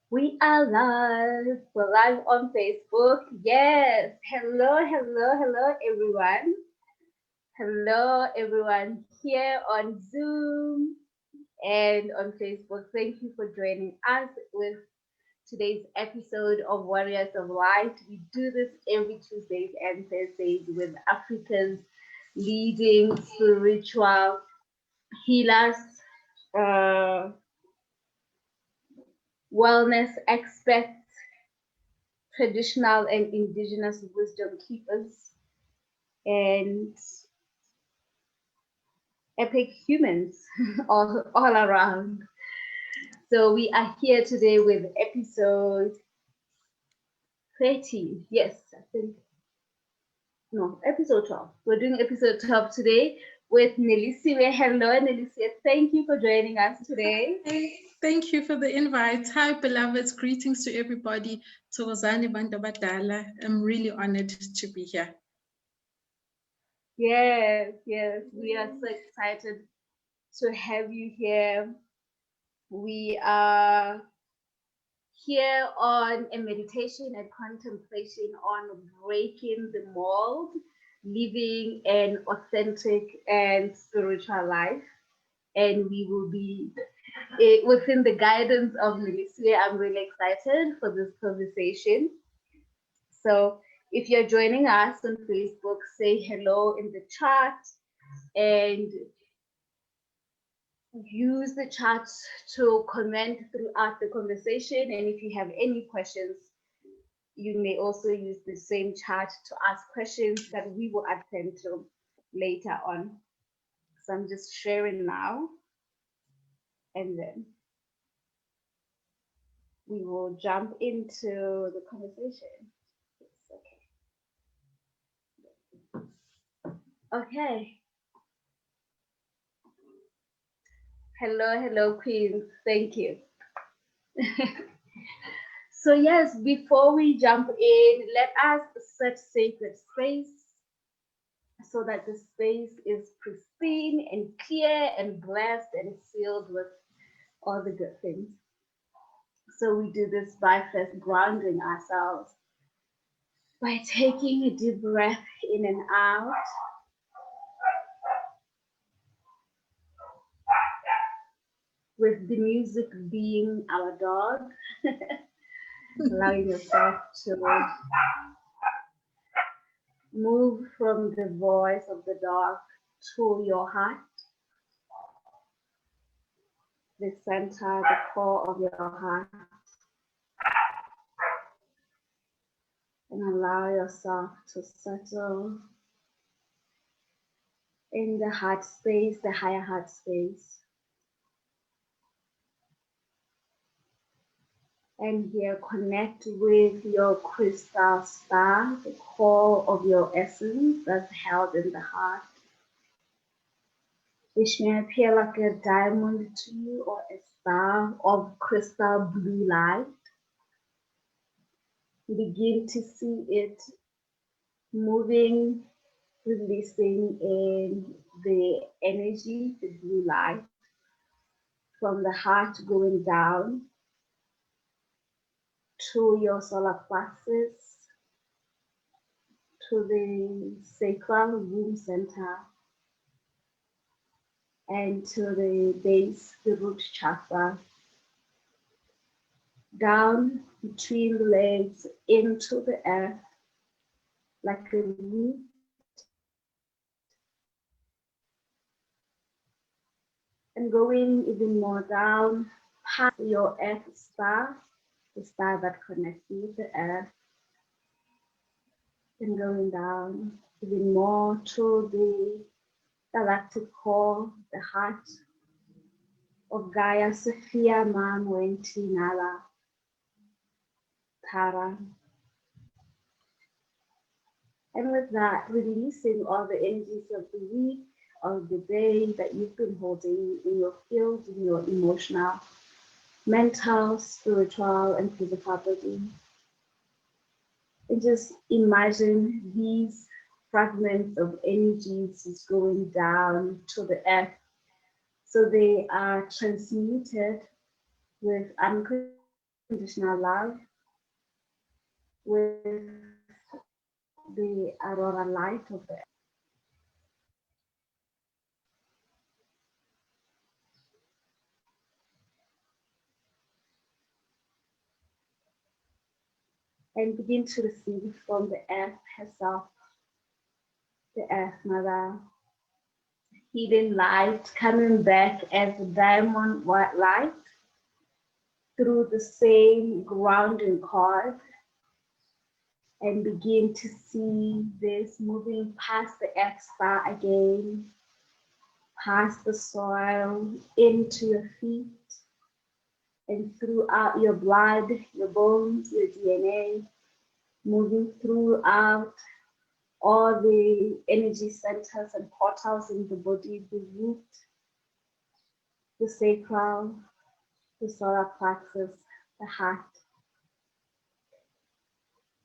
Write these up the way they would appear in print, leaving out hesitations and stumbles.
We are live. We're live on Facebook. Yes. Hello, everyone. Hello, everyone here on Zoom and on Facebook. Thank you for joining us with today's episode of Warriors of Light. We do this every Tuesdays and Thursdays with Africa's leading spiritual healers, uh, wellness experts, traditional and indigenous wisdom keepers, and epic humans all around. So we are here today with episode 30. Yes, I think, no, episode 12. We're doing episode 12 today with Nelisiwe. Hello, Nelisiwe. Thank you for joining us today. Hey, thank you for the invite. Hi, beloveds. Greetings to everybody. Thokozani bantu abadala. I'm really honored to be here. Yes. We are so excited to have you here. We are here on a meditation and contemplation on breaking the mold, living an authentic and spiritual life. And we will be within the guidance of Nelisiwe. I'm really excited for this conversation. So if you're joining us on Facebook, say hello in the chat and use the chat to comment throughout the conversation. And if you have any questions, you may also use the same chat to ask questions that we will attend to later on. So I'm just sharing now, and then we will jump into the conversation. Okay. Hello, Queens. Thank you. So yes, before we jump in, let us set sacred space so that the space is pristine and clear and blessed and filled with all the good things. So we do this by first grounding ourselves by taking a deep breath in and out. With the music being our dog, allowing yourself to move from the voice of the dog to your heart, the center, the core of your heart, and allow yourself to settle in the heart space, the higher heart space. And here connect with your crystal star, the core of your essence that's held in the heart, which may appear like a diamond to you or a star of crystal blue light. Begin to see it moving, releasing in the energy, the blue light, from the heart going down to your solar plexus, to the sacral womb center, and to the base, the root chakra, down between the legs into the earth like a root, and going even more down past your earth star, the star that connects you with the earth, and going down even more to the galactic core, the heart of Gaia, Sophia, Man, Wenti, Nala, Tara. And with that, releasing all the energies of the week, of the day that you've been holding in your field, in your emotional, mental, spiritual, and physical body. And just imagine these fragments of energies is going down to the earth. So they are transmuted with unconditional unconditional love with the aurora light of the and begin to receive from the earth herself, the earth mother, hidden light coming back as a diamond white light through the same grounding cord, and begin to see this moving past the earth star again, past the soil, into your feet, and throughout your blood, your bones, your DNA, moving throughout all the energy centers and portals in the body, the root, the sacral, the solar plexus, the heart,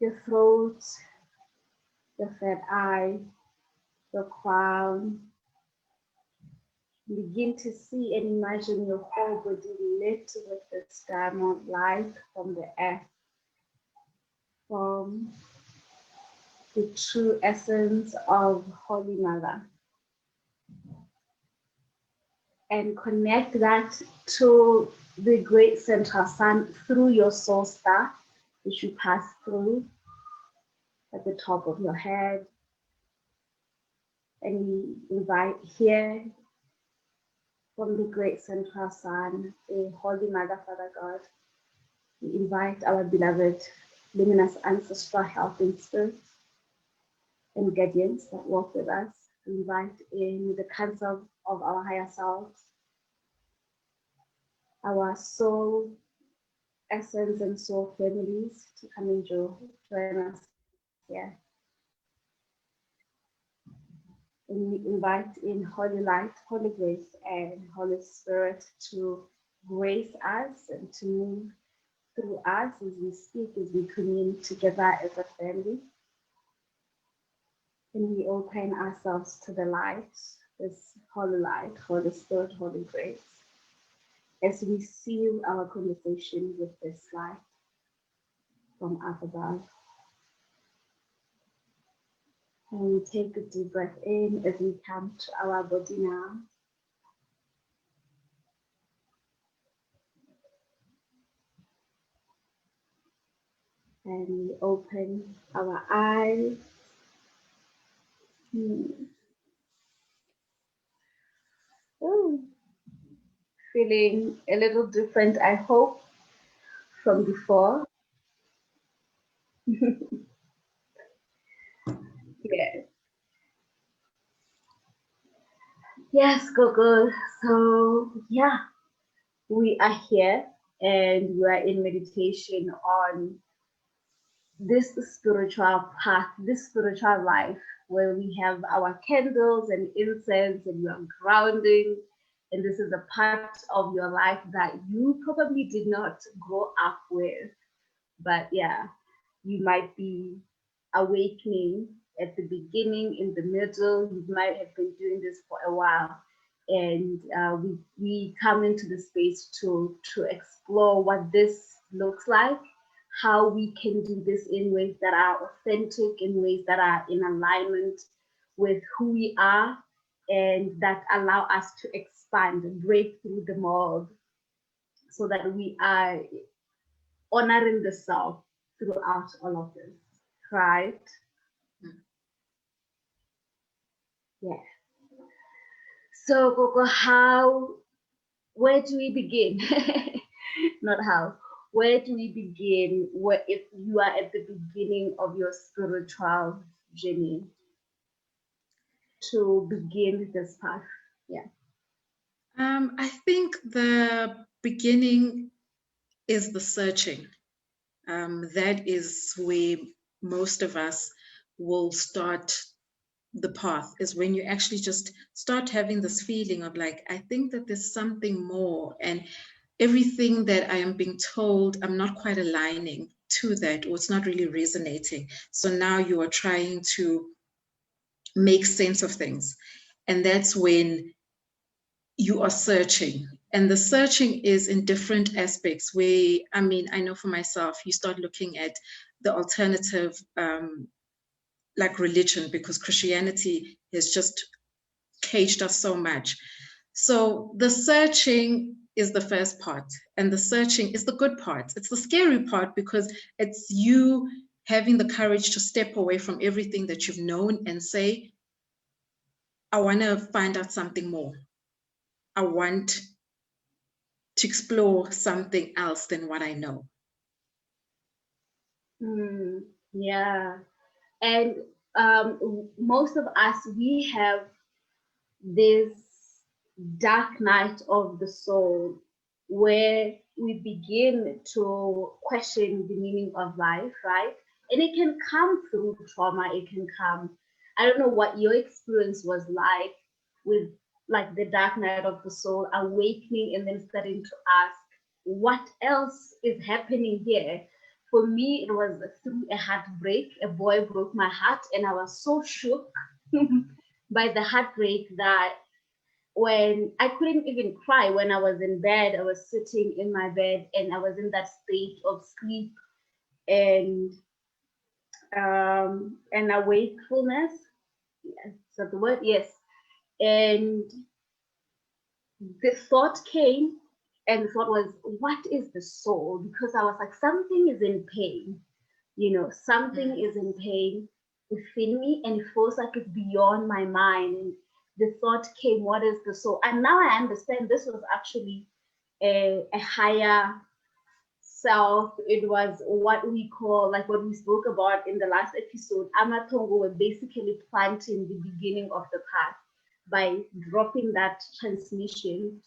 your throat, the third eye, the crown. Begin to see and imagine your whole body lit with this diamond light from the earth, from the true essence of Holy Mother. And connect that to the great central sun through your soul star, which you pass through at the top of your head. And we invite here from the great central sun, the Holy Mother, Father God. We invite our beloved luminous ancestral health and spirits and guardians that walk with us. We invite in the council of our higher selves, our soul essence and soul families to come and join us here. And we invite in Holy Light, Holy Grace, and Holy Spirit to grace us and to move through us as we speak, as we commune together as a family. And we open ourselves to the light, this Holy Light, Holy Spirit, Holy Grace, as we seal our conversation with this light from up above. And we take a deep breath in as we come to our body now. And we open our eyes. Ooh. Feeling a little different, I hope, from before. Yes. Yes, Gogo. So yeah, we are here and we are in meditation on this spiritual path, this spiritual life, where we have our candles and incense and we are grounding. And this is a part of your life that you probably did not grow up with. But yeah, you might be awakening at the beginning, in the middle. You might have been doing this for a while. And we come into the space to explore what this looks like, how we can do this in ways that are authentic, in ways that are in alignment with who we are, and that allow us to expand and break through the mold so that we are honoring the self throughout all of this, right? Yeah. So, Coco, where do we begin? Not how. Where do we begin? If you are at the beginning of your spiritual journey to begin this path? Yeah. I think the beginning is the searching. That is where most of us will start the path, is when you actually just start having this feeling of like, I think that there's something more, and everything that I am being told, I'm not quite aligning to that, or it's not really resonating. So now you are trying to make sense of things. And that's when you are searching. And the searching is in different aspects where, I mean, I know for myself, you start looking at the alternative, like religion, because Christianity has just caged us so much. So the searching is the first part, and the searching is the good part. It's the scary part because it's you having the courage to step away from everything that you've known and say, I want to find out something more. I want to explore something else than what I know. Yeah. And most of us, we have this dark night of the soul where we begin to question the meaning of life, right? And it can come through trauma. It can come, I don't know what your experience was like with like the dark night of the soul, awakening and then starting to ask, what else is happening here? For me, it was through a heartbreak. A boy broke my heart, and I was so shook by the heartbreak that when I couldn't even cry when I was in bed, I was sitting in my bed and I was in that state of sleep and awakefulness. Is that the word? Yes. And the thought came, and the thought was, what is the soul? Because I was like, something is in pain, something is in pain within me, and it feels like it's beyond my mind. And the thought came, what is the soul? And now I understand this was actually a higher self. It was what we call, like what we spoke about in the last episode, Amatongo were basically planting the beginning of the path by dropping that transmission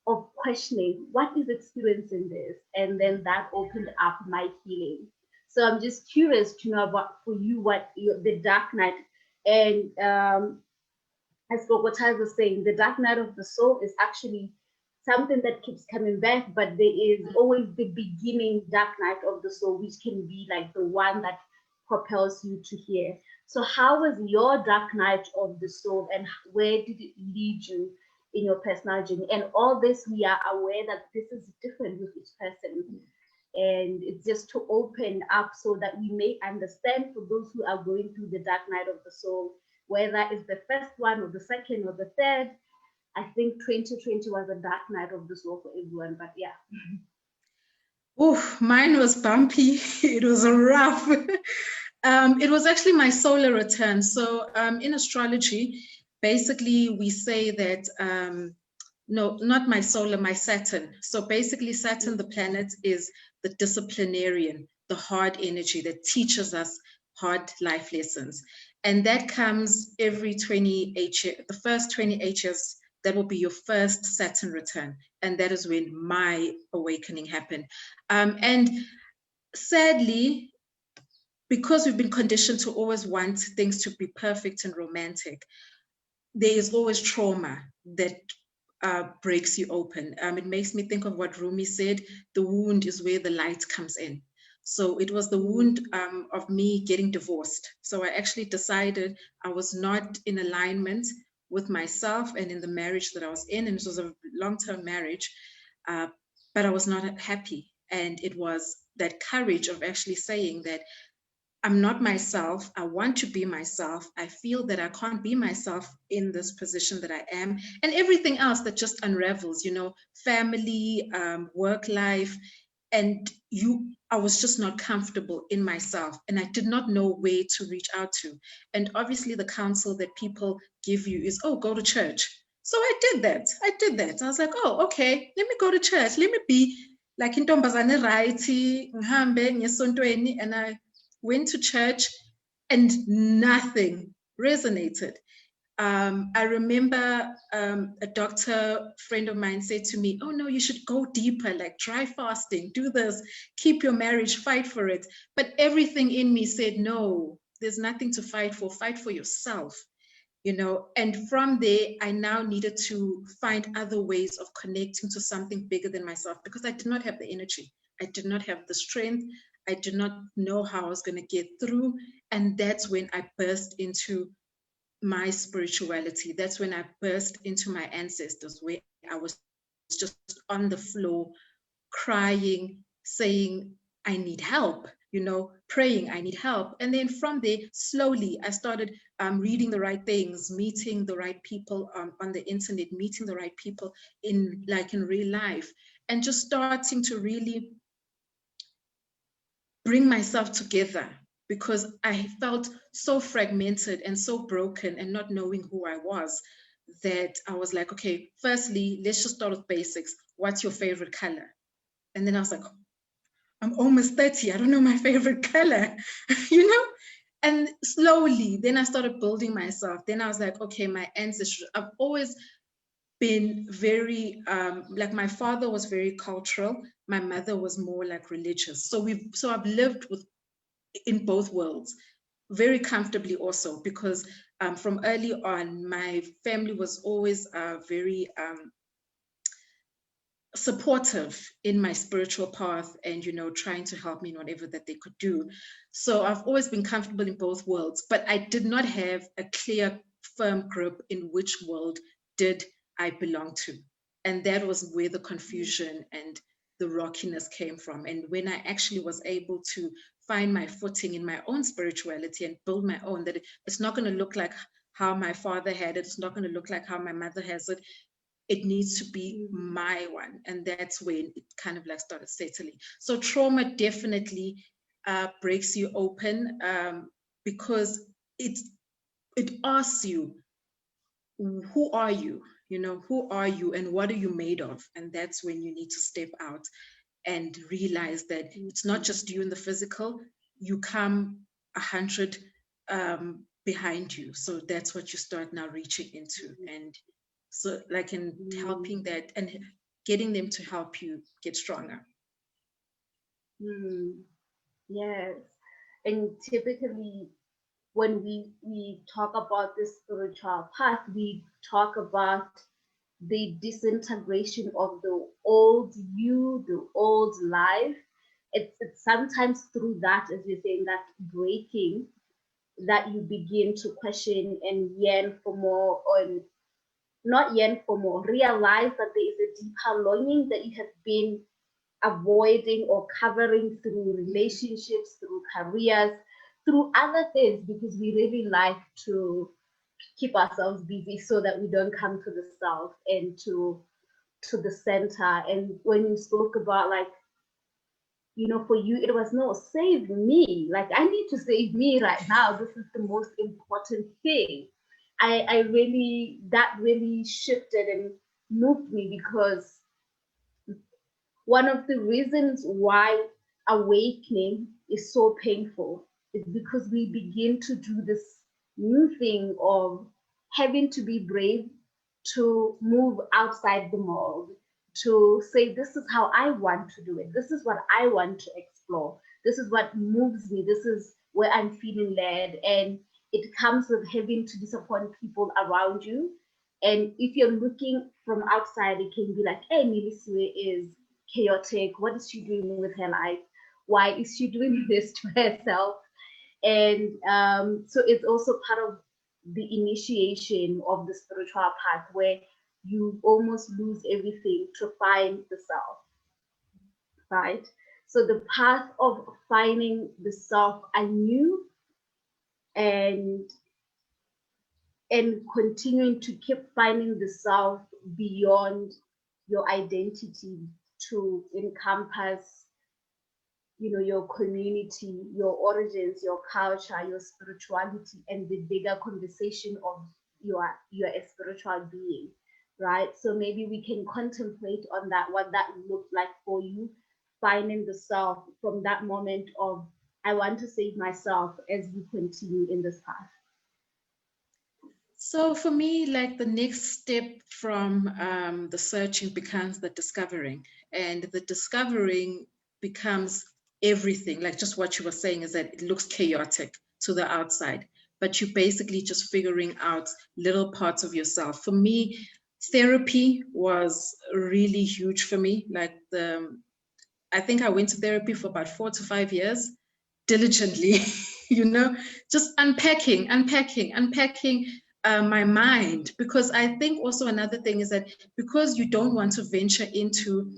of questioning what is experiencing this, and then that opened up my healing. So I'm just curious to know about for you what the dark night, and as Bogota was saying, the dark night of the soul is actually something that keeps coming back, but there is always the beginning dark night of the soul, which can be like the one that propels you to here. So how was your dark night of the soul, and where did it lead you in your personal journey? And all this, we are aware that this is different with each person. And it's just to open up so that we may understand, for those who are going through the dark night of the soul, whether it's the first one or the second or the third. I think 2020 was a dark night of the soul for everyone, but yeah. Oh, mine was bumpy. It was rough. It was actually my solar return. So in astrology, basically we say that, no, not my solar, my Saturn. So basically Saturn, the planet, is the disciplinarian, the hard energy that teaches us hard life lessons. And that comes every 28 years, the first 28 years, that will be your first Saturn return. And that is when my awakening happened. And sadly, because we've been conditioned to always want things to be perfect and romantic, there is always trauma that breaks you open. It makes me think of what Rumi said, the wound is where the light comes in. So it was the wound of me getting divorced. So I actually decided I was not in alignment with myself and in the marriage that I was in. And it was a long-term marriage, but I was not happy. And it was that courage of actually saying that I'm not myself. I want to be myself. I feel that I can't be myself in this position that I am, and everything else that just unravels, family, work life. And I was just not comfortable in myself, and I did not know where to reach out to. And obviously the counsel that people give you is, oh, go to church. So I did that. I was like, oh, okay, let me go to church. Let me be like intombazane righty, ngihambe ngesontweni, and I went to church and nothing resonated. I remember a doctor friend of mine said to me, oh no, you should go deeper, like try fasting, do this, keep your marriage, fight for it. But everything in me said, no, there's nothing to fight for yourself. And from there, I now needed to find other ways of connecting to something bigger than myself, because I did not have the energy. I did not have the strength. I did not know how I was going to get through. And that's when I burst into my spirituality. That's when I burst into my ancestors, where I was just on the floor, crying, saying, I need help, praying, I need help. And then from there, slowly, I started reading the right things, meeting the right people on the internet, meeting the right people in real life, and just starting to really bring myself together, because I felt so fragmented and so broken and not knowing who I was, that I was like, okay, firstly, let's just start with basics. What's your favorite color? And then I was like, I'm almost 30. I don't know my favorite color, And slowly, then I started building myself. Then I was like, okay, my ancestry. I've always been very, my father was very cultural. My mother was more religious. So I've lived in both worlds very comfortably also, because from early on, my family was always very supportive in my spiritual path, and trying to help me in whatever that they could do. So I've always been comfortable in both worlds, but I did not have a clear, firm grip in which world did I belong to. And that was where the confusion and the rockiness came from. And when I actually was able to find my footing in my own spirituality and build my own, that it's not going to look like how my father had it, it's not going to look like how my mother has it, it needs to be my one. And that's when it kind of started settling. So trauma definitely breaks you open, because it asks you, who are you? Who are you and what are you made of? And that's when you need to step out and realize that it's not just you in the physical, you come 100 behind you. So that's what you start now reaching into. And so in helping that and getting them to help you get stronger. Yes. And typically when we talk about this spiritual path, we talk about the disintegration of the old you, the old life. It's sometimes through that, as you're saying, that breaking, that you begin to question and yearn for more, or not yearn for more, realize that there is a deeper longing that you have been avoiding or covering through relationships, through careers, through other things, because we really like to keep ourselves busy so that we don't come to the self and to the center. And when you spoke about for you, it was, no, save me. I need to save me right now. This is the most important thing. I really, that really shifted and moved me, because one of the reasons why awakening is so painful is because we begin to do this new thing of having to be brave to move outside the mold, to say, this is how I want to do it. This is what I want to explore. This is what moves me. This is where I'm feeling led. And it comes with having to disappoint people around you. And if you're looking from outside, it can be like, hey, Nelisiwe is chaotic. What is she doing with her life? Why is she doing this to herself? And so it's also part of the initiation of the spiritual path, where you almost lose everything to find the self, right? So the path of finding the self anew and continuing to keep finding the self beyond your identity, to encompass your community, your origins, your culture, your spirituality, and the bigger conversation of you are a spiritual being, right? So maybe we can contemplate on that, what that looked like for you, finding the self from that moment of, I want to save myself, as you continue in this path. So for me, the next step from the searching becomes the discovering, and the discovering becomes everything. Just what you were saying is that it looks chaotic to the outside, but you're basically just figuring out little parts of yourself. For me, therapy was really huge for me. I think I went to therapy for about 4 to 5 years, diligently, just unpacking, my mind, because I think also another thing is that because you don't want to venture into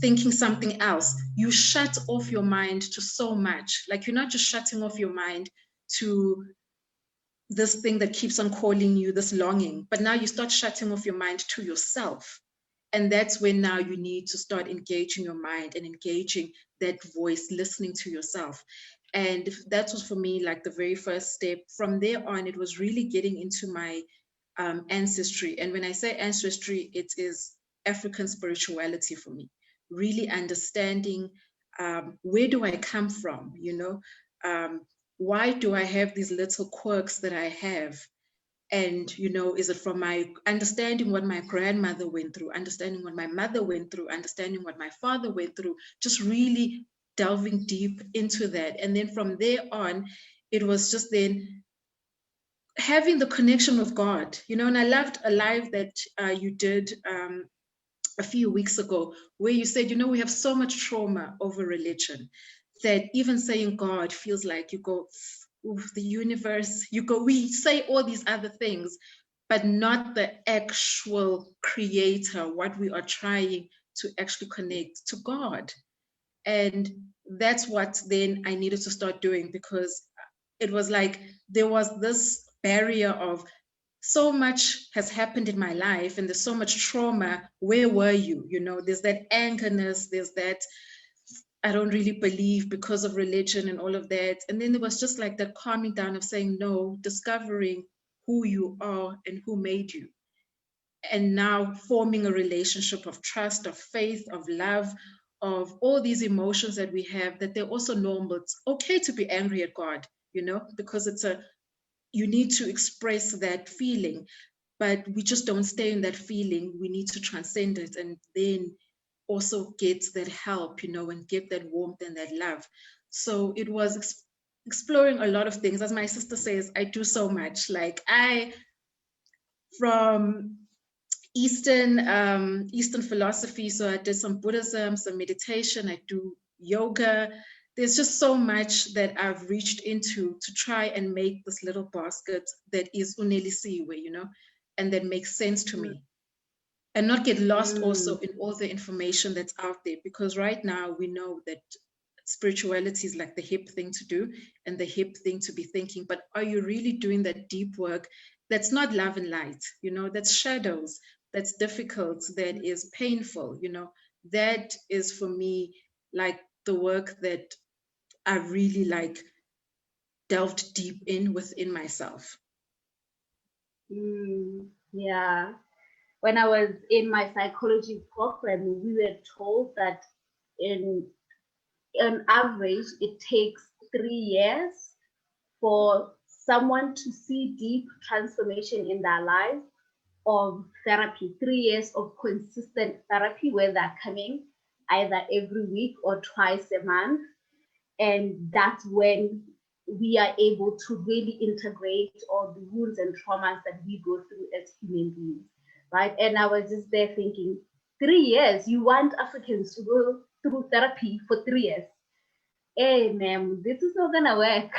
thinking something else, you shut off your mind to so much. Like you're not just shutting off your mind to this thing that keeps on calling you, this longing, but now you start shutting off your mind to yourself. And that's when now you need to start engaging your mind and engaging that voice, listening to yourself. And that was for me like the very first step. From there on, it was really getting into my ancestry. And when I say ancestry, it is African spirituality for me, really understanding where do I come from, you know, why do I have these little quirks that I have? And, you know, is it from my understanding what my grandmother went through, understanding what my mother went through, understanding what my father went through, just really delving deep into that. And then from there on, it was just then having the connection with God, you know. And I loved a live that you did a few weeks ago, where you said, you know, we have so much trauma over religion that even saying God feels like you go, oof, the universe, you go, we say all these other things, but not the actual creator, what we are trying to actually connect to God. And that's what then I needed to start doing, because it was like there was this barrier of so much has happened in my life and there's so much trauma. Where were you? You know, there's that angerness, there's that I don't really believe because of religion and all of that. And then there was just like that calming down of saying no, discovering who you are and who made you. And now forming a relationship of trust, of faith, of love, of all these emotions that we have, that they're also normal. It's okay to be angry at God, you know, because you need to express that feeling, but we just don't stay in that feeling. We need to transcend it and then also get that help, you know, and get that warmth and that love. So it was exploring a lot of things. As my sister says, I do so much. Like from Eastern philosophy. So I did some Buddhism, some meditation, I do yoga. There's just so much that I've reached into to try and make this little basket that is Unelisiwe, you know, and that makes sense to me. And not get lost also in all the information that's out there, because right now we know that spirituality is like the hip thing to do and the hip thing to be thinking, but are you really doing that deep work that's not love and light, you know, that's shadows, that's difficult, that is painful, you know? That is for me like the work that I really like delved deep in within myself. Yeah. When I was in my psychology program, we were told that in on average, it takes 3 years for someone to see deep transformation in their life of therapy, 3 years of consistent therapy where they're coming either every week or twice a month. And that's when we are able to really integrate all the wounds and traumas that we go through as human beings, right? And I was just there thinking, 3 years, you want Africans to go through therapy for 3 years? Hey, ma'am, this is not gonna work.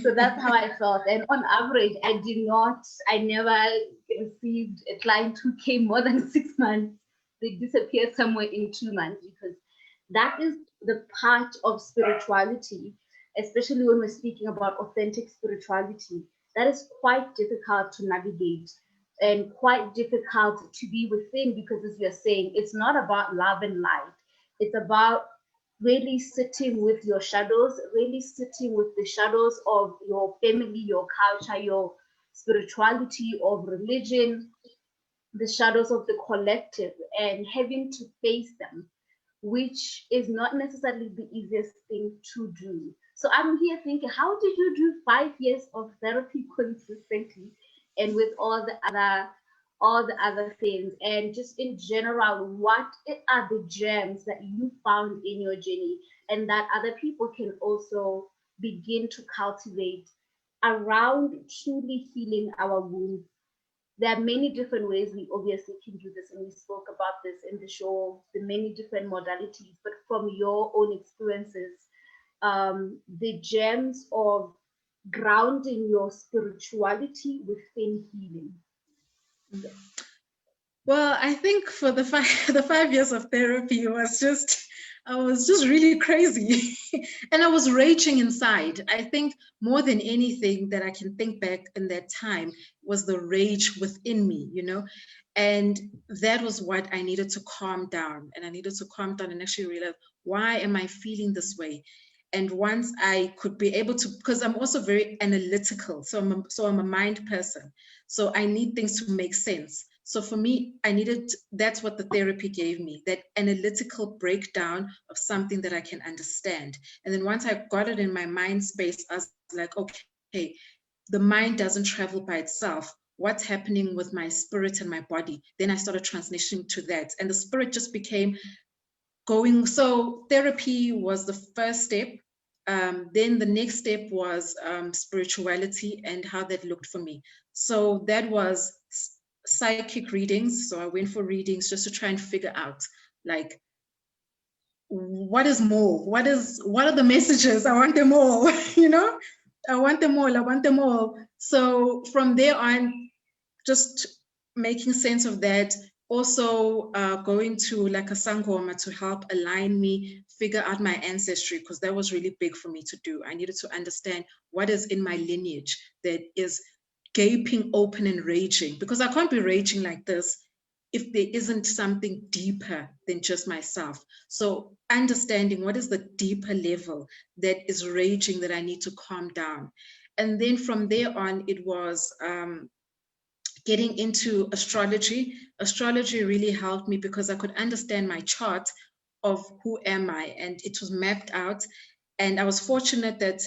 So that's how I felt. And on average, I never received a client who came more than 6 months. They disappear somewhere in 2 months, because that is the part of spirituality, especially when we're speaking about authentic spirituality, that is quite difficult to navigate and quite difficult to be within, because as you're saying, it's not about love and light. It's about really sitting with your shadows, really sitting with the shadows of your family, your culture, your spirituality, of religion, the shadows of the collective, and having to face them, which is not necessarily the easiest thing to do. So I'm here thinking, how did you do 5 years of therapy consistently and with all the other things? And just in general, what are the gems that you found in your journey and that other people can also begin to cultivate around truly healing our wounds? There are many different ways we obviously can do this, and we spoke about this in the show, the many different modalities. But from your own experiences, the gems of grounding your spirituality within healing? Well, I think for the the 5 years of therapy I was just really crazy. And I was raging inside. I think more than anything that I can think back in that time was the rage within me, you know? And that was what I needed to calm down. And I needed to calm down and actually realize, why am I feeling this way? And once I could be able to, because I'm also very analytical, so I'm a mind person. So I need things to make sense. So for me, that's what the therapy gave me, that analytical breakdown of something that I can understand. And then once I got it in my mind space, I was like, okay, the mind doesn't travel by itself. What's happening with my spirit and my body? Then I started transitioning to that. And the spirit just became going. So therapy was the first step. Then the next step was spirituality and how that looked for me. So that was psychic readings. So I went for readings just to try and figure out, like, what is more? What are the messages? I want them all, you know? I want them all. I want them all. So from there on, just making sense of that. Also going to like a sangoma to help align me, figure out my ancestry, because that was really big for me to do. I needed to understand what is in my lineage that is gaping open and raging, because I can't be raging like this if there isn't something deeper than just myself. So understanding what is the deeper level that is raging that I need to calm down. And then from there on, it was getting into astrology. Astrology really helped me because I could understand my chart of who am I, and it was mapped out. And I was fortunate that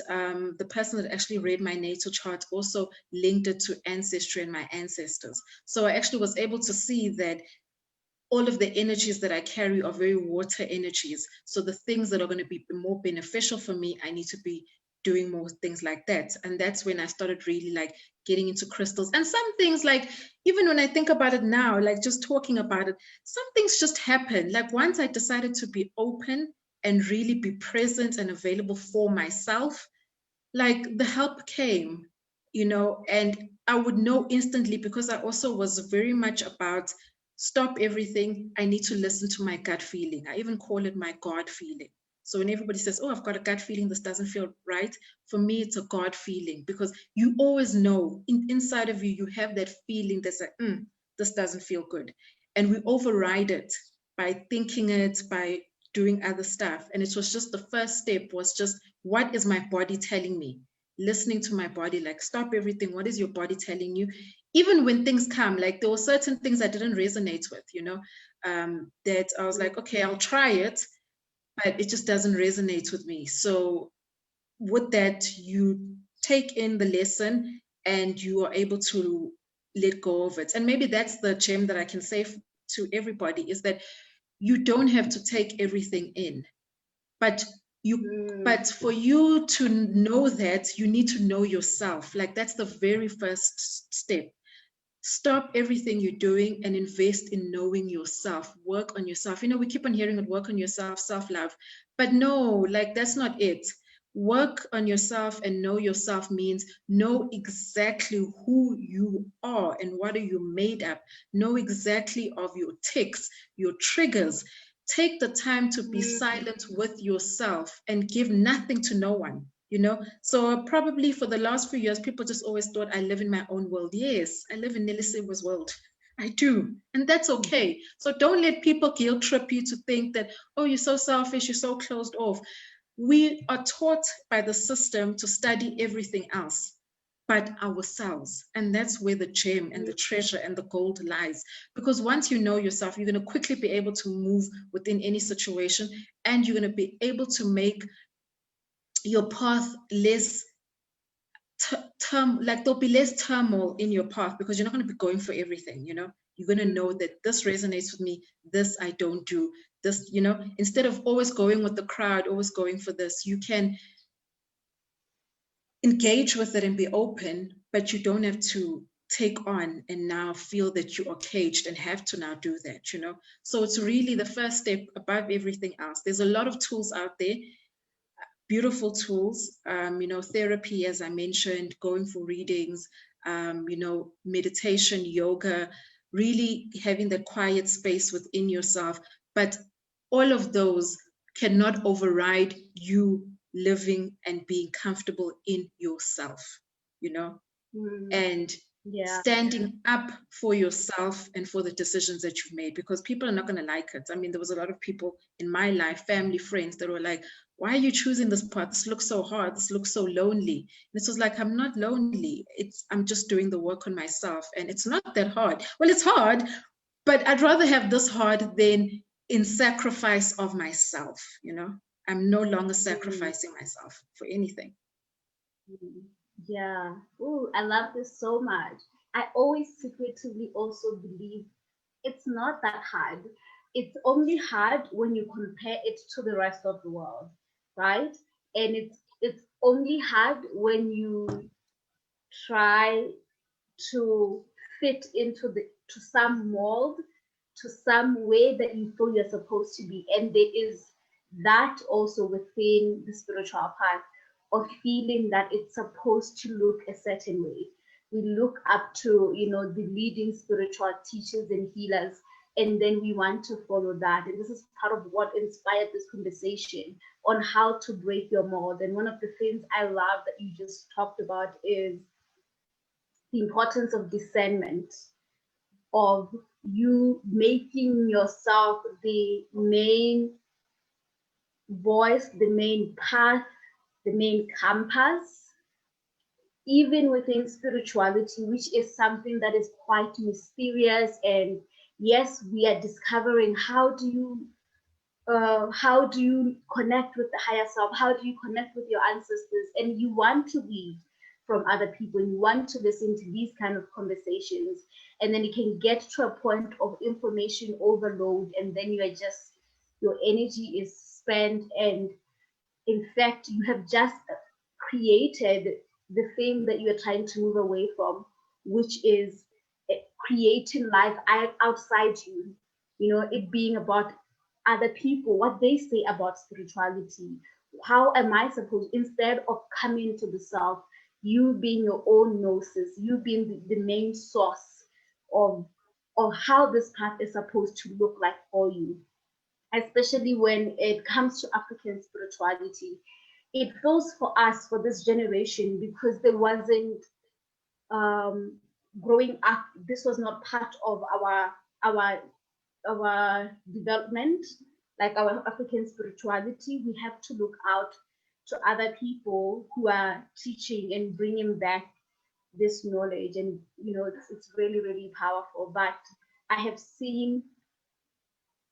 the person that actually read my natal chart also linked it to ancestry and my ancestors. So I actually was able to see that all of the energies that I carry are very water energies. So the things that are going to be more beneficial for me, I need to be doing more things like that. And that's when I started really like getting into crystals. And some things, like, even when I think about it now, like just talking about it, some things just happen. Like once I decided to be open and really be present and available for myself, like the help came, you know, and I would know instantly, because I also was very much about stop everything. I need to listen to my gut feeling. I even call it my God feeling. So when everybody says, oh, I've got a gut feeling, this doesn't feel right, for me, it's a God feeling, because you always know inside of you, you have that feeling that's like, this doesn't feel good. And we override it by thinking it, by doing other stuff. And it was just the first step was just, what is my body telling me? Listening to my body, like stop everything. What is your body telling you? Even when things come, like there were certain things I didn't resonate with, you know, that I was like, okay, I'll try it, but it just doesn't resonate with me. So with that, you take in the lesson and you are able to let go of it. And maybe that's the gem that I can say to everybody, is that you don't have to take everything in, but but for you to know that, you need to know yourself. Like that's the very first step. Stop everything you're doing and invest in knowing yourself. Work on yourself. You know, we keep on hearing it, work on yourself, self-love, but no, like that's not it. Work on yourself and know yourself means know exactly who you are and what are you made up. Know exactly of your tics, your triggers. Take the time to be silent with yourself and give nothing to no one, you know. So probably for the last few years, people just always thought I live in my own world. Yes, I live in Nelisiwe's world. I do, and that's okay. So don't let people guilt trip you to think that, oh, you're so selfish, you're so closed off. We are taught by the system to study everything else but ourselves. And that's where the gem and the treasure and the gold lies. Because once you know yourself, you're going to quickly be able to move within any situation, and you're going to be able to make your path less like there'll be less turmoil in your path, because you're not going to be going for everything, you know. You're going to know that this resonates with me, this I don't do, this, you know. Instead of always going with the crowd, always going for this, you can engage with it and be open, but you don't have to take on and now feel that you are caged and have to now do that, you know. So it's really the first step above everything else. There's a lot of tools out there. beautiful tools, therapy, as I mentioned, going for readings, meditation, yoga, really having that quiet space within yourself. But all of those cannot override you living and being comfortable in yourself, and Yeah. standing up for yourself and for the decisions that you've made, because people are not going to like it. I mean, there was a lot of people in my life, family, friends, that were like, why are you choosing this path? This looks so hard. This looks so lonely. And it was like, I'm not lonely. I'm just doing the work on myself. And it's not that hard. Well, it's hard, but I'd rather have this hard than in sacrifice of myself. I'm no longer sacrificing myself for anything. Yeah. Ooh, I love this so much. I always secretively also believe it's not that hard. It's only hard when you compare it to the rest of the world, right? And it's only hard when you try to fit into the to some mold, to some way that you feel you're supposed to be. And there is that also within the spiritual path of feeling that it's supposed to look a certain way. We look up to, the leading spiritual teachers and healers, and then we want to follow that. And this is part of what inspired this conversation on how to break your mold. And one of the things I love that you just talked about is the importance of discernment, of you making yourself the main voice, the main path, the main compass, even within spirituality, which is something that is quite mysterious. And yes, we are discovering how do you connect with the higher self? How do you connect with your ancestors? And you want to read from other people. You want to listen to these kind of conversations. And then you can get to a point of information overload. And then your energy is spent. And in fact, you have just created the thing that you're trying to move away from, which is creating life outside you. It being about other people, what they say about spirituality. How am I supposed, instead of coming to the self, you being your own gnosis, you being the main source of how this path is supposed to look like for you, especially when it comes to African spirituality. It feels for us, for this generation, because there wasn't growing up, this was not part of our development, like our African spirituality. We have to look out to other people who are teaching and bringing back this knowledge. And it's really, really powerful. But I have seen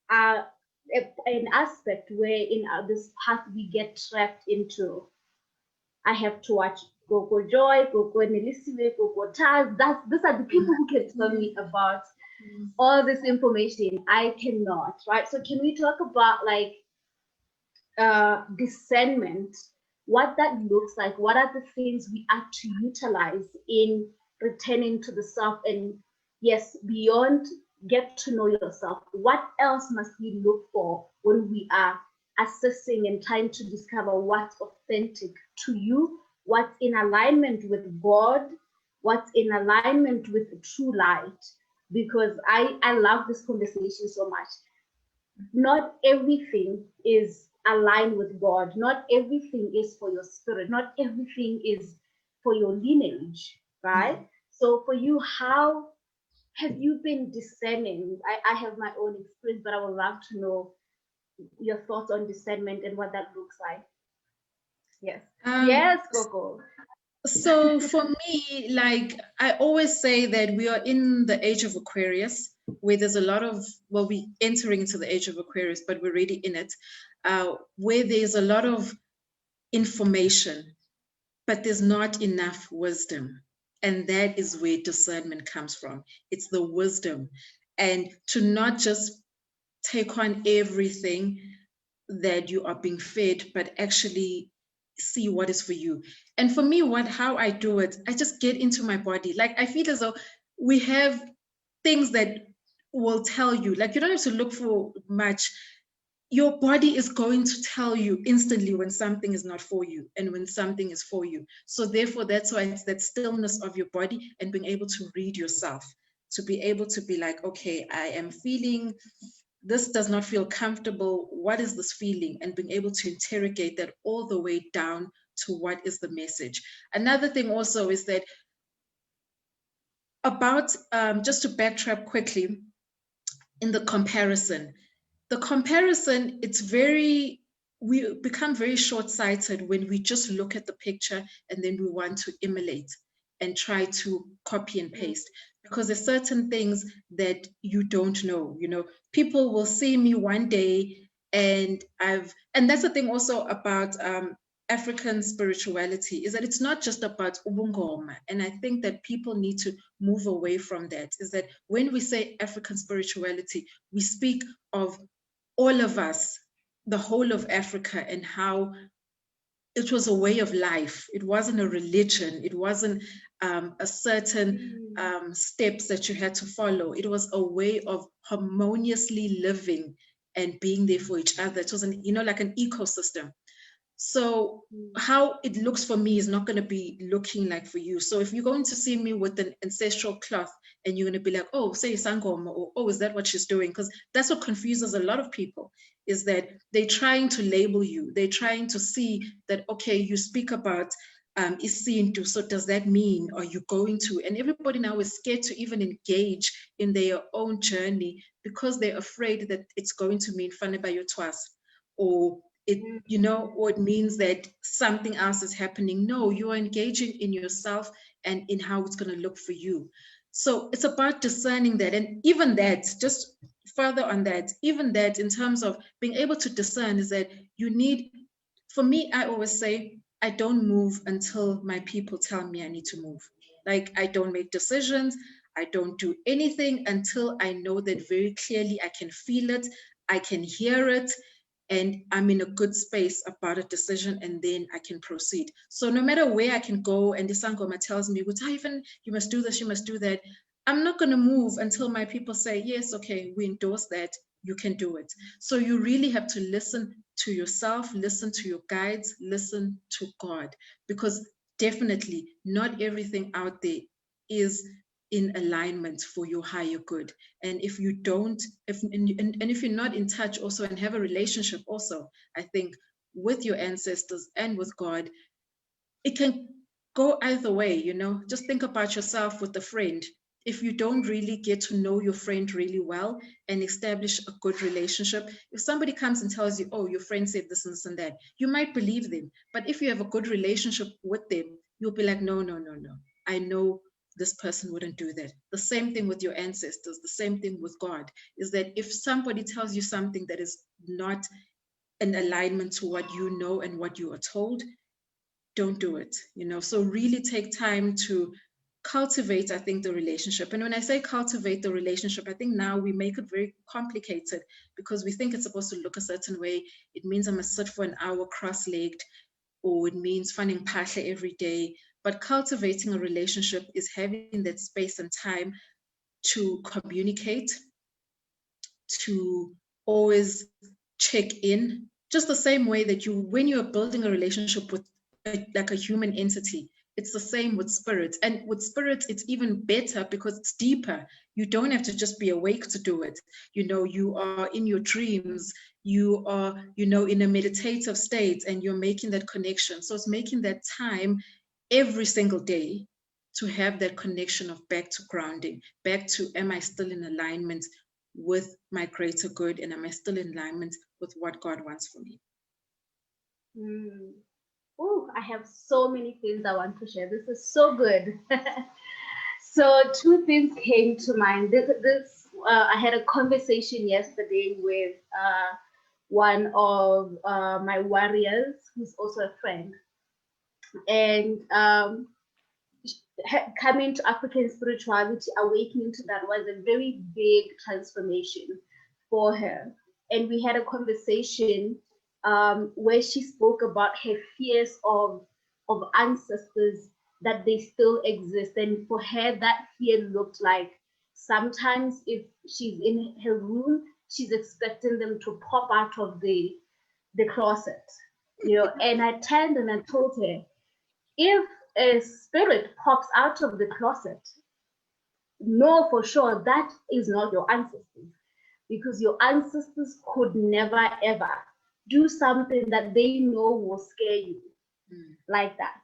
an aspect where in this path we get trapped into. I have to watch Gogo Joy, Gogo Nelisiwe, Gogo Taz. These are the people who can tell me about all this information. I cannot, right? So can we talk about discernment, what that looks like? What are the things we are to utilize in returning to the self? And yes, beyond get to know yourself, what else must we look for when we are assessing and trying to discover what's authentic to you, what's in alignment with God, what's in alignment with the true light? Because I love this conversation so much. Not everything is aligned with God. Not everything is for your spirit. Not everything is for your lineage, right? So for you, how have you been discerning? I have my own experience, but I would love to know your thoughts on discernment and what that looks like. Yes. Yes, Coco. So for me, I always say that we are in the age of Aquarius, where there's a lot of, we're entering into the age of Aquarius, but we're already in it, where there's a lot of information, but there's not enough wisdom. And that is where discernment comes from. It's the wisdom. And to not just take on everything that you are being fed, but actually see what is for you. And for me, how I do it, I just get into my body. I feel as though we have things that will tell you, you don't have to look for much. your body is going to tell you instantly when something is not for you and when something is for you. So therefore, that's why it's that stillness of your body and being able to read yourself, to be able to be like, okay, I am feeling this does not feel comfortable. What is this feeling? And being able to interrogate that all the way down to what is the message. Another thing also is that about, just to backtrack quickly, in the comparison, it's very, we become very short-sighted when we just look at the picture and then we want to emulate and try to copy and paste, because there's certain things that you don't know. People will see me one day, and that's the thing also about African spirituality, is that it's not just about ubungoma. And I think that people need to move away from that, is that when we say African spirituality, we speak of all of us, the whole of Africa, and how it was a way of life. It wasn't a religion. It wasn't a certain steps that you had to follow. It was a way of harmoniously living and being there for each other. It was like an ecosystem. So how it looks for me is not going to be looking like for you. So if you're going to see me with an ancestral cloth and you're going to be like, oh, say sangoma, or oh, is that what she's doing? Because that's what confuses a lot of people, is that they're trying to label you. They're trying to see that, okay, you speak about isintu, so does that mean, are you going to? And everybody now is scared to even engage in their own journey because they're afraid that it's going to mean faneba twas, or or it means that something else is happening. No, you are engaging in yourself and in how it's going to look for you. So it's about discerning that. And even that, just further on that, even that in terms of being able to discern, is that you need, for me, I always say, I don't move until my people tell me I need to move. Like, I don't make decisions. I don't do anything until I know that very clearly. I can feel it. I can hear it, and I'm in a good space about a decision, and then I can proceed. So no matter where I can go, and the Sangoma tells me, even you must do this, you must do that, I'm not going to move until my people say, yes, okay, we endorse that, you can do it. So you really have to listen to yourself, listen to your guides, listen to God, because definitely not everything out there is in alignment for your higher good. And if you don't, and if you're not in touch also and have a relationship also, I think, with your ancestors and with God, it can go either way. Just think about yourself with a friend. If you don't really get to know your friend really well and establish a good relationship, if somebody comes and tells you, oh, your friend said this and this and that, you might believe them. But if you have a good relationship with them, you'll be like, no, no, no, no, I know this person wouldn't do that. The same thing with your ancestors, the same thing with God, is that if somebody tells you something that is not in alignment to what you know and what you are told, don't do it. So really take time to cultivate, I think, the relationship. And when I say cultivate the relationship, I think now we make it very complicated, because we think it's supposed to look a certain way. It means I must sit for an hour cross-legged, or it means finding pasha every day. But cultivating a relationship is having that space and time to communicate, to always check in, just the same way that when you're building a relationship with like a human entity, it's the same with spirits. And with spirits, it's even better because it's deeper. You don't have to just be awake to do it. You are in your dreams, you are, in a meditative state, and you're making that connection. So it's making that time every single day to have that connection of back to grounding, back to, am I still in alignment with my greater good, and am I still in alignment with what God wants for me? Oh, I have so many things I want to share. This is so good. So two things came to mind. I had a conversation yesterday with one of my warriors, who's also a friend, and coming to African spirituality, awakening to that was a very big transformation for her. And we had a conversation where she spoke about her fears of ancestors, that they still exist. And for her, that fear looked like sometimes if she's in her room she's expecting them to pop out of the closet, and I turned and I told her, if a spirit pops out of the closet, know for sure that is not your ancestors, because your ancestors could never ever do something that they know will scare you like that,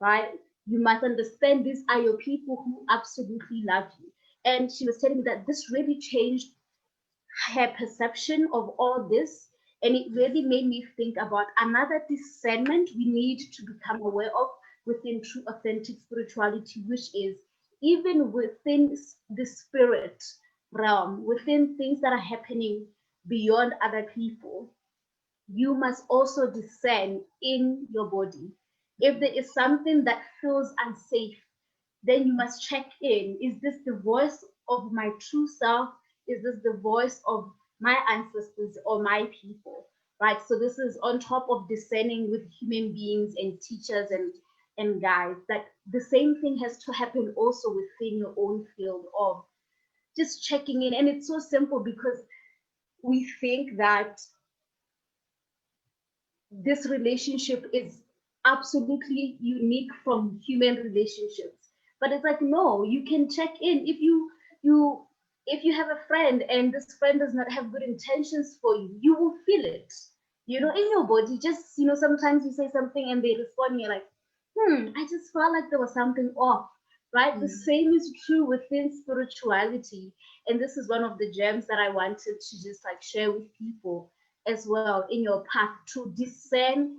right? You must understand these are your people who absolutely love you. And she was telling me that this really changed her perception of all this. And it really made me think about another discernment we need to become aware of within true, authentic spirituality, which is even within the spirit realm, within things that are happening beyond other people, you must also discern in your body. If there is something that feels unsafe, then you must check in. Is this the voice of my true self? Is this the voice of my ancestors or my people? Right? So this is on top of discerning with human beings and teachers and guides, that the same thing has to happen also within your own field of just checking in. And it's so simple because we think that this relationship is absolutely unique from human relationships, but it's like, no, you can check in. If you have a friend and this friend does not have good intentions for you, you will feel it, in your body. Just, sometimes you say something and they respond and you're like, I just felt like there was something off, right? The same is true within spirituality. And this is one of the gems that I wanted to just like share with people as well in your path, to discern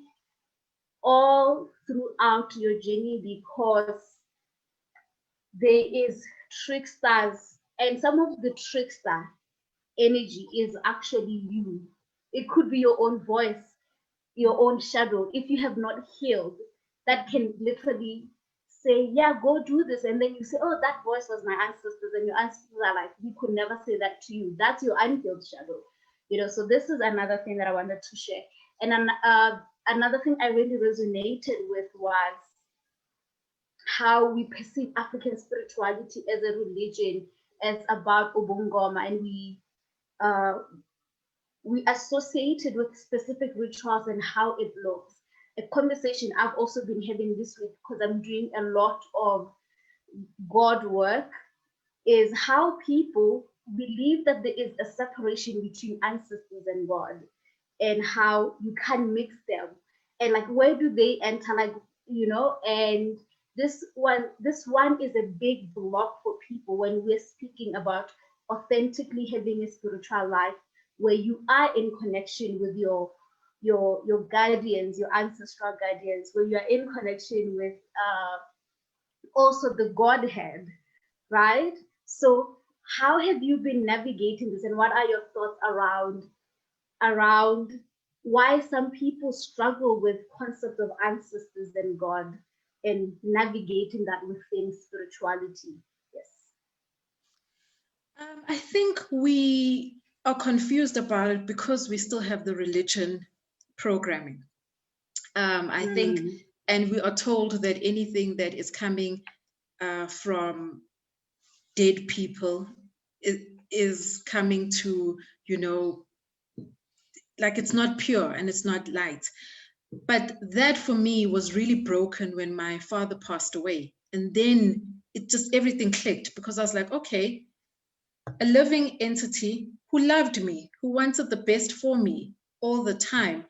all throughout your journey, because there is tricksters, and some of the trickster energy is actually you. It could be your own voice, your own shadow. If you have not healed, that can literally say, yeah, go do this. And then you say, oh, that voice was my ancestors. And your ancestors are like, we could never say that to you. That's your unhealed shadow. So this is another thing that I wanted to share. And another thing I really resonated with was how we perceive African spirituality as a religion, as about Ubungoma, and we associate it with specific rituals and how it looks. A conversation I've also been having this week, because I'm doing a lot of God work, is how people believe that there is a separation between ancestors and God, and how you can't mix them. And like, where do they enter? Like, and this one is a big block for people when we're speaking about authentically having a spiritual life where you are in connection with your guardians, your ancestral guardians, where you are in connection with also the Godhead, right? So how have you been navigating this, and what are your thoughts around why some people struggle with concept of ancestors and God, and navigating that within spirituality? Yes. I think we are confused about it because we still have the religion programming. I think, and we are told that anything that is coming from dead people is coming to, like, it's not pure and it's not light. But that for me was really broken when my father passed away. And then it just, everything clicked, because I was like, okay, a living entity who loved me, who wanted the best for me all the time,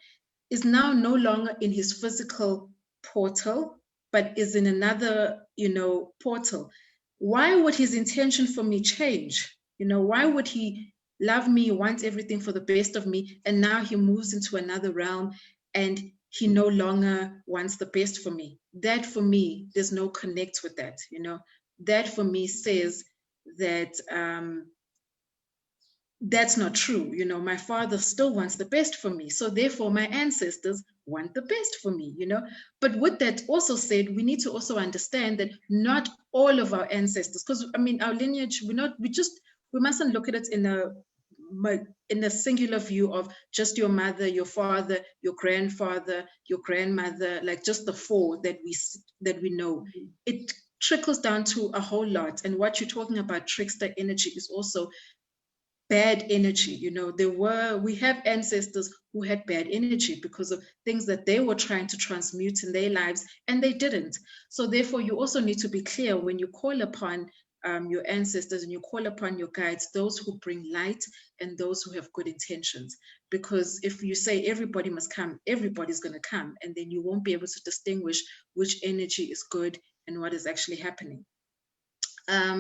is now no longer in his physical portal, but is in another, portal. Why would his intention for me change? Why would he love me, want everything for the best of me, and now he moves into another realm and he no longer wants the best for me? That for me, there's no connect with that. That for me says that that's not true. My father still wants the best for me. So therefore my ancestors want the best for me, But with that also said, we need to also understand that not all of our ancestors, because our lineage, we mustn't look at it in a singular view of just your mother, your father, your grandfather, your grandmother, like just the four that we know. It trickles down to a whole lot. And what you're talking about, trickster energy, is also bad energy. You know, we have ancestors who had bad energy because of things that they were trying to transmute in their lives and they didn't. So therefore, you also need to be clear when you call upon your ancestors and you call upon your guides, those who bring light and those who have good intentions. Because if you say everybody must come, everybody's going to come, and then you won't be able to distinguish which energy is good and what is actually happening.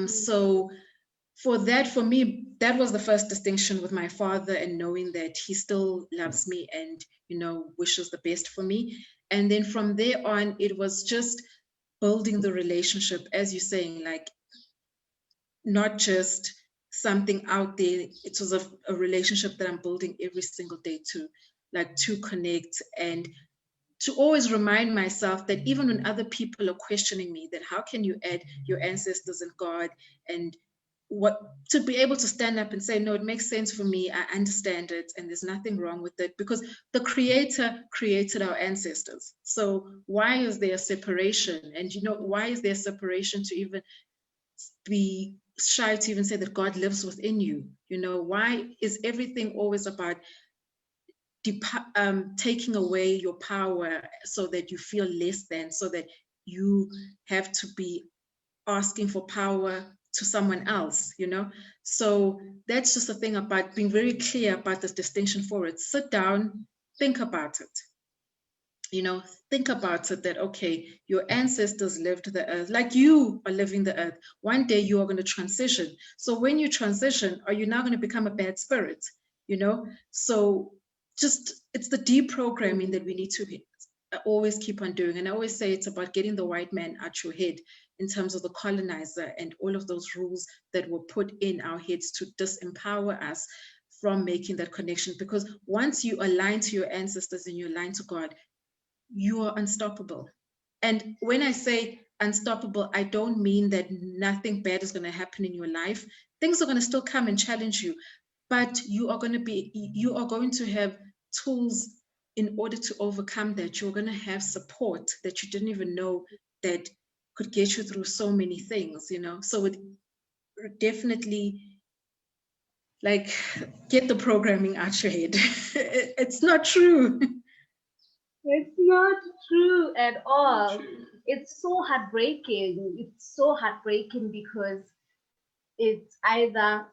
So for me, that was the first distinction with my father, and knowing that he still loves me and, you know, wishes the best for me. And then from there on, it was just building the relationship, as you're saying, like not just something out there. It was a relationship that I'm building every single day to connect, and to always remind myself that even when other people are questioning me, that how can you add your ancestors and God, and what, to be able to stand up and say, no, it makes sense for me, I understand it, and there's nothing wrong with it, because the creator created our ancestors. So why is there a separation? And you know, why is there separation to even be shy to even say that God lives within you? You know, why is everything always about taking away your power so that you feel less than, so that you have to be asking for power to someone else, you know? So that's just the thing about being very clear about this distinction for it. Sit down, think about it. You know, think about it, that, okay, your ancestors lived the earth like you are living the earth. One day you are going to transition. So when you transition, are you now going to become a bad spirit? You know, so just, it's the deprogramming that we need to always keep on doing. And I always say it's about getting the white man out your head in terms of the colonizer and all of those rules that were put in our heads to disempower us from making that connection. Because once you align to your ancestors and you align to God, you are unstoppable. And when I say unstoppable, I don't mean that nothing bad is going to happen in your life. Things are going to still come and challenge you, but you are going to have tools in order to overcome that. You're going to have support that you didn't even know that could get you through so many things, you know. So it definitely, like, get the programming out your head. It's not true. It's not true at all. It's so heartbreaking. It's so heartbreaking because it's either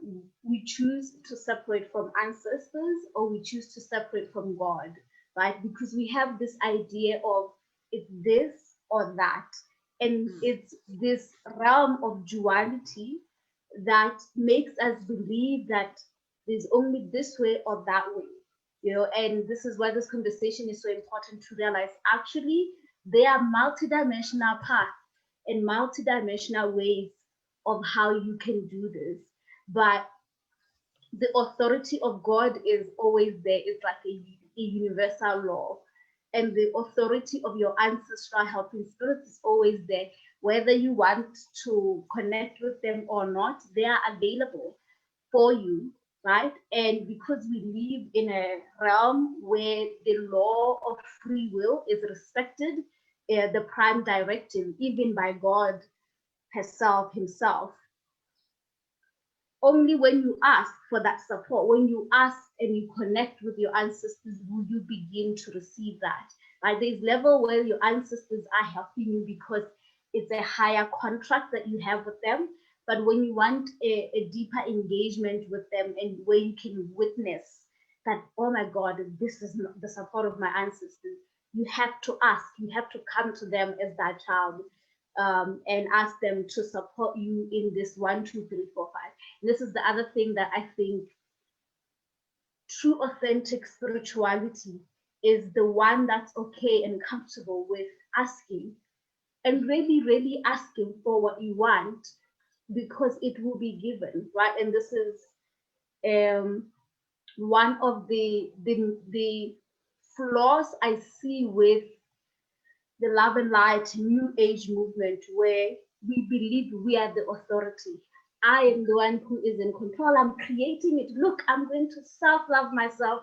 we choose to separate from ancestors or we choose to separate from God, right? Because we have this idea of it's this or that. And it's this realm of duality that makes us believe that there's only this way or that way. You know, and this is why this conversation is so important to realize actually there are multidimensional paths and multidimensional ways of how you can do this. But the authority of God is always there. It's like a universal law. And the authority of your ancestral helping spirits is always there. Whether you want to connect with them or not, they are available for you, right? And because we live in a realm where the law of free will is respected, the prime directive, even by God himself, only when you ask for that support, when you ask and you connect with your ancestors, will you begin to receive that. Right? There's level where your ancestors are helping you because it's a higher contract that you have with them. But when you want a deeper engagement with them and where you can witness that, oh my God, this is the support of my ancestors, you have to ask, you have to come to them as that child, and ask them to support you in this 1, 2, 3, 4, 5. And this is the other thing that I think true authentic spirituality is the one that's okay and comfortable with asking and really, really asking for what you want because it will be given, right? And this is one of the flaws I see with the love and light new age movement, where we believe we are the authority. I am the one who is in control. I'm creating it. Look, I'm going to self-love myself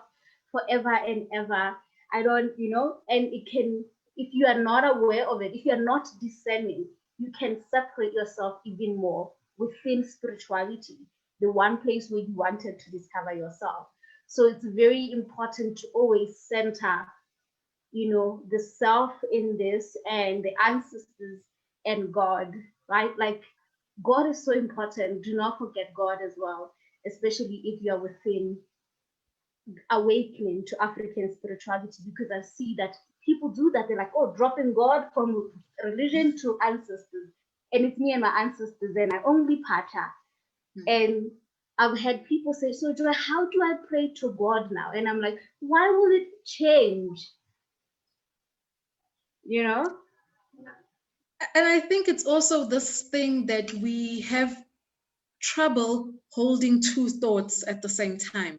forever and ever. I don't, and it can, if you are not aware of it, if you're not discerning, you can separate yourself even more within spirituality. the one place where you wanted to discover yourself. So it's very important to always center, the self in this, and the ancestors and God, right? Like, God is so important. Do not forget God as well, especially if you're within awakening to African spirituality, because I see that people do that. They're like, oh, dropping God from religion to ancestors. And it's me and my ancestors, and I only pacha. And I've had people say, so Joy, how do I pray to God now? And I'm like, why will it change? And I think it's also this thing that we have trouble holding two thoughts at the same time.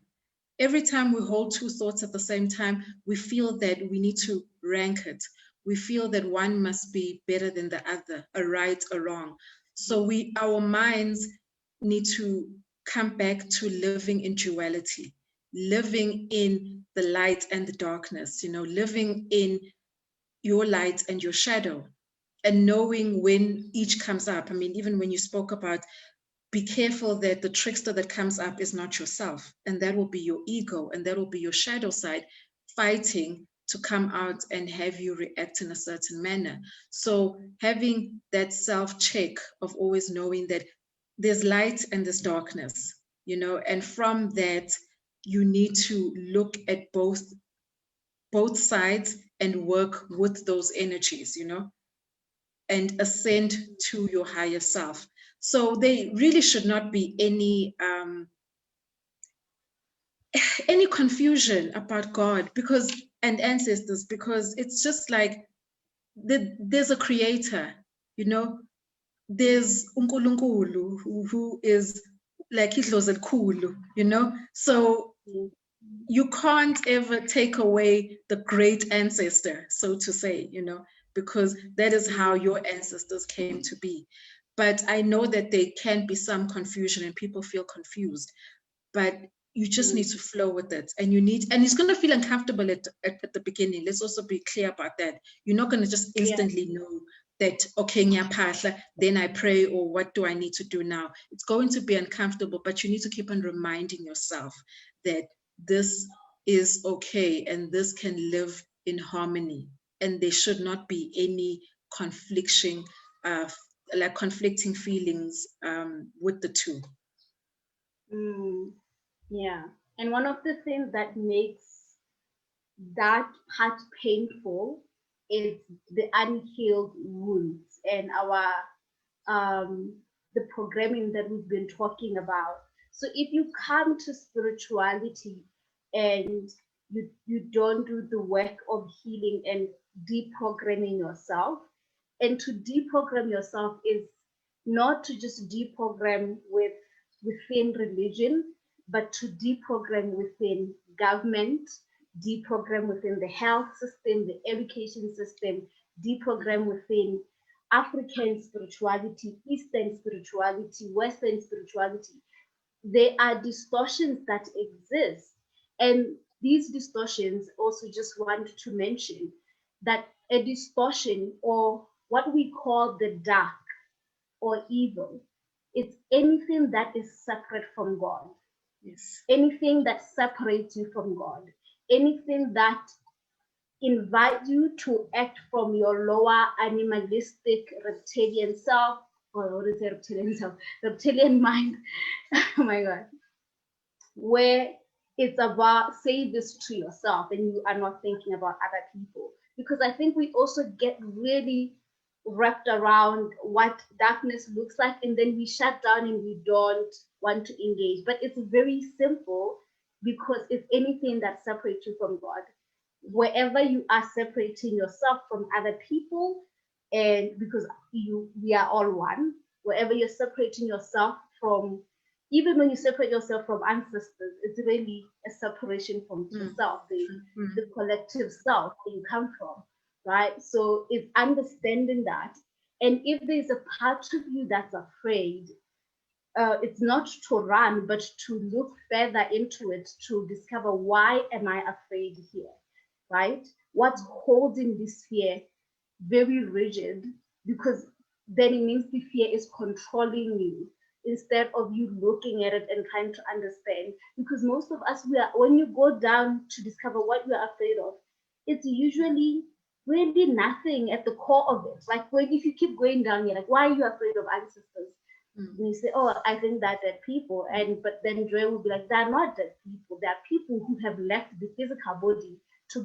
Every time we hold two thoughts at the same time, we feel that we need to rank it. We feel that one must be better than the other, a right or wrong. So our minds need to come back to living in duality, living in the light and the darkness, living in your light and your shadow, and knowing when each comes up. I mean, even when you spoke about, be careful that the trickster that comes up is not yourself, and that will be your ego, and that will be your shadow side fighting to come out and have you react in a certain manner. So having that self-check of always knowing that there's light and there's darkness, and from that you need to look at both sides and work with those energies, and ascend to your higher self. So there really should not be any confusion about God and ancestors, because it's just like there's a creator, there's uNkulunkulu who is like idlozi elikhulu, so you can't ever take away the great ancestor, so to say, because that is how your ancestors came to be. But I know that there can be some confusion and people feel confused, but you just need to flow with it, and it's going to feel uncomfortable at the beginning. Let's also be clear about that. You're not going to just instantly know that, okay, ngiyaphahla, then I pray, or what do I need to do now? It's going to be uncomfortable, but you need to keep on reminding yourself that this is okay and this can live in harmony, and there should not be any conflicting feelings with the two. Yeah. And one of the things that makes that part painful is the unhealed wounds and the programming that we've been talking about. So if you come to spirituality and you don't do the work of healing and deprogramming yourself, and to deprogram yourself is not to just deprogram within religion, but to deprogram within government, deprogram within the health system, the education system, deprogram within African spirituality, Eastern spirituality, Western spirituality. There are distortions that exist. And these distortions, also just want to mention that a distortion, or what we call the dark or evil, it's anything that is separate from God. Yes. Anything that separates you from God, anything that invite you to act from your lower animalistic reptilian self, or what is it, reptilian self, reptilian mind. Oh my God. Where it's about say this to yourself and you are not thinking about other people. Because I think we also get really wrapped around what darkness looks like, and then we shut down and we don't want to engage. But it's very simple, because if anything that separates you from God, wherever you are separating yourself from other people, and because we are all one, wherever you're separating yourself from, even when you separate yourself from ancestors, it's really a separation from yourself, the collective self that you come from, right? So it's understanding that. And if there's a part of you that's afraid, it's not to run, but to look further into it to discover, why am I afraid here, right? What's holding this fear very rigid? Because then it means the fear is controlling you. instead of you looking at it and trying to understand. Because most of us, when you go down to discover what you are afraid of, it's usually really nothing at the core of it. Like if you keep going down, you're like, why are you afraid of ancestors? And you say, oh, I think that dead people. But then Dre will be like, they're not dead people. They're people who have left the physical body to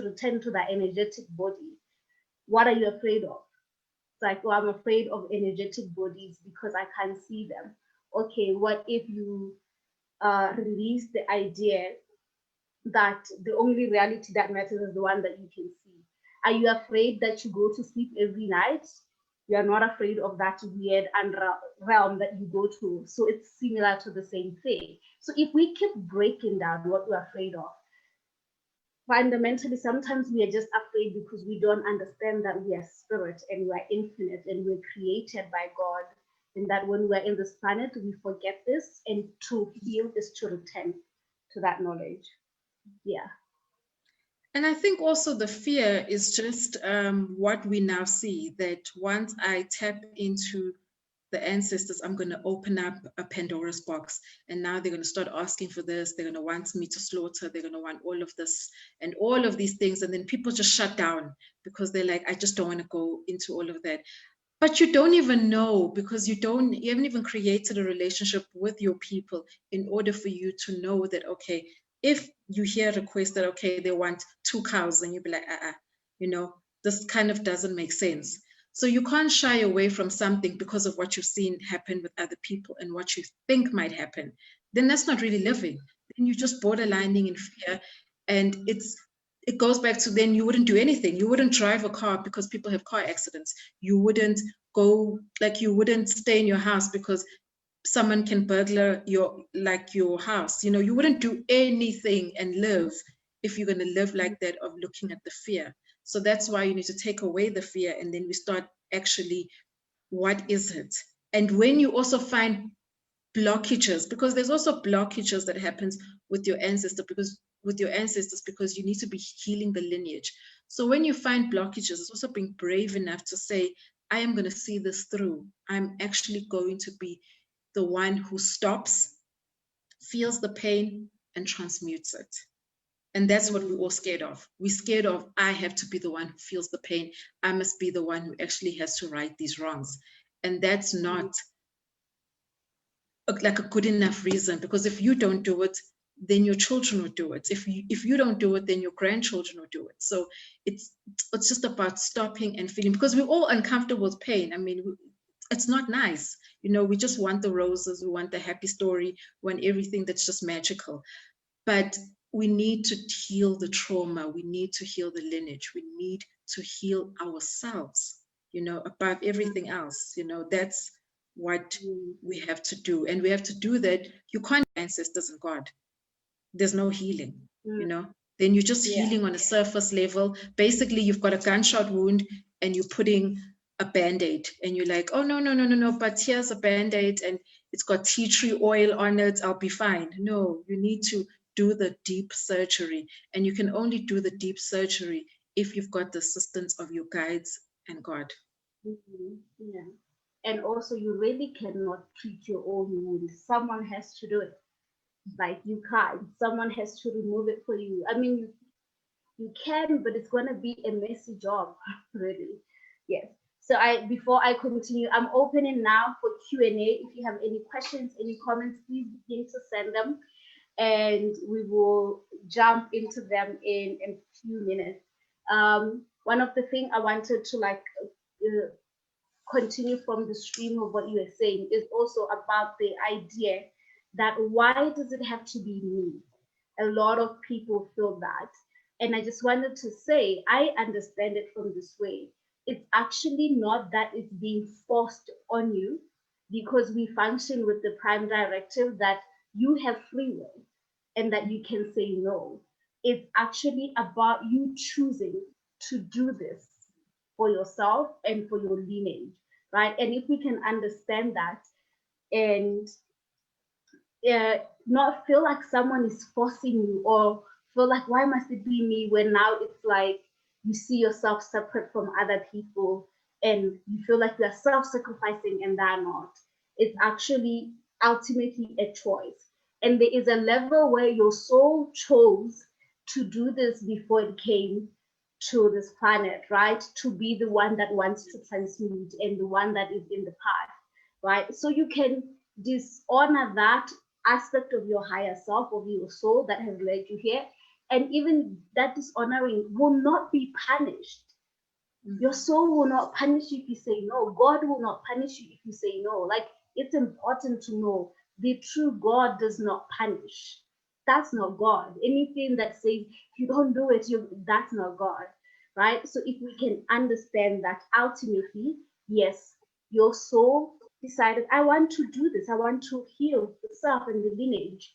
return to their energetic body. What are you afraid of? It's like, oh, I'm afraid of energetic bodies because I can't see them. Okay, what if you release the idea that the only reality that matters is the one that you can see? Are you afraid that you go to sleep every night? You are not afraid of that weird realm that you go to. So it's similar to the same thing. So if we keep breaking down what we're afraid of, fundamentally, sometimes we are just afraid because we don't understand that we are spirit and we are infinite and we're created by God. And that when we're in this planet, we forget this, and to heal is to return to that knowledge. Yeah. And I think also the fear is just what we now see, that once I tap into the ancestors, I'm going to open up a Pandora's box. And now they're going to start asking for this. They're going to want me to slaughter. They're going to want all of this and all of these things. And then people just shut down because they're like, I just don't want to go into all of that. But you don't even know, because you haven't even created a relationship with your people in order for you to know that, okay, if you hear a request that, okay, they want 2 cows, and you'll be like, this kind of doesn't make sense. So you can't shy away from something because of what you've seen happen with other people and what you think might happen. Then that's not really living. Then you're just borderlining in fear. And it goes back to, then you wouldn't do anything. You wouldn't drive a car because people have car accidents. You wouldn't you wouldn't stay in your house because someone can burglar your house. You wouldn't do anything and live if you're going to live like that, of looking at the fear. So that's why you need to take away the fear, and then we start actually, what is it? And when you also find blockages, because there's also blockages that happens with your ancestors, because you need to be healing the lineage. So when you find blockages, it's also being brave enough to say, I am going to see this through. I'm actually going to be the one who stops, feels the pain, and transmutes it. And that's what we're all scared of. We're scared of, I have to be the one who feels the pain. I must be the one who actually has to right these wrongs. And that's not like a good enough reason, because if you don't do it, then your children will do it. If you don't do it, then your grandchildren will do it. So it's just about stopping and feeling, because we're all uncomfortable with pain. I mean, it's not nice. We just want the roses, we want the happy story, we want everything that's just magical. But we need to heal the trauma. We need to heal the lineage. We need to heal ourselves, above everything else. That's what we have to do. And we have to do that. You can't ancestors and God. There's no healing, Then you're just healing on a surface level. Basically, you've got a gunshot wound and you're putting a Band-Aid, and you're like, oh, no, but here's a Band-Aid and it's got tea tree oil on it. I'll be fine. No, you need to do the deep surgery. And you can only do the deep surgery if you've got the assistance of your guides and God. Yeah. And also, you really cannot treat your own wound. Someone has to do it. Like, you can't. Someone has to remove it for you. I mean, you can, but it's going to be a messy job, really. Yes. So before I continue, I'm opening now for Q&A. If you have any questions, any comments, please begin to send them, and we will jump into them in a few minutes. One of the things I wanted to continue from the stream of what you were saying is also about the idea that, why does it have to be me? A lot of people feel that. And I just wanted to say, I understand it from this way. It's actually not that it's being forced on you, because we function with the prime directive that you have free will and that you can say no. It's actually about you choosing to do this for yourself and for your lineage, right? And if we can understand that, and not feel like someone is forcing you, or feel like, why must it be me, when now it's like you see yourself separate from other people and you feel like you are self-sacrificing and they're not. It's actually ultimately a choice. And there is a level where your soul chose to do this before it came to this planet, right? To be the one that wants to transmute and the one that is in the path, right? So you can dishonor that aspect of your higher self, of your soul that has led you here. And even that dishonoring will not be punished. Your soul will not punish you if you say no. God will not punish you if you say no. Like, it's important to know the true God does not punish. That's not God. Anything that says you don't do it, that's not God, right? So if we can understand that ultimately, yes, your soul decided, I want to do this. I want to heal the self and the lineage,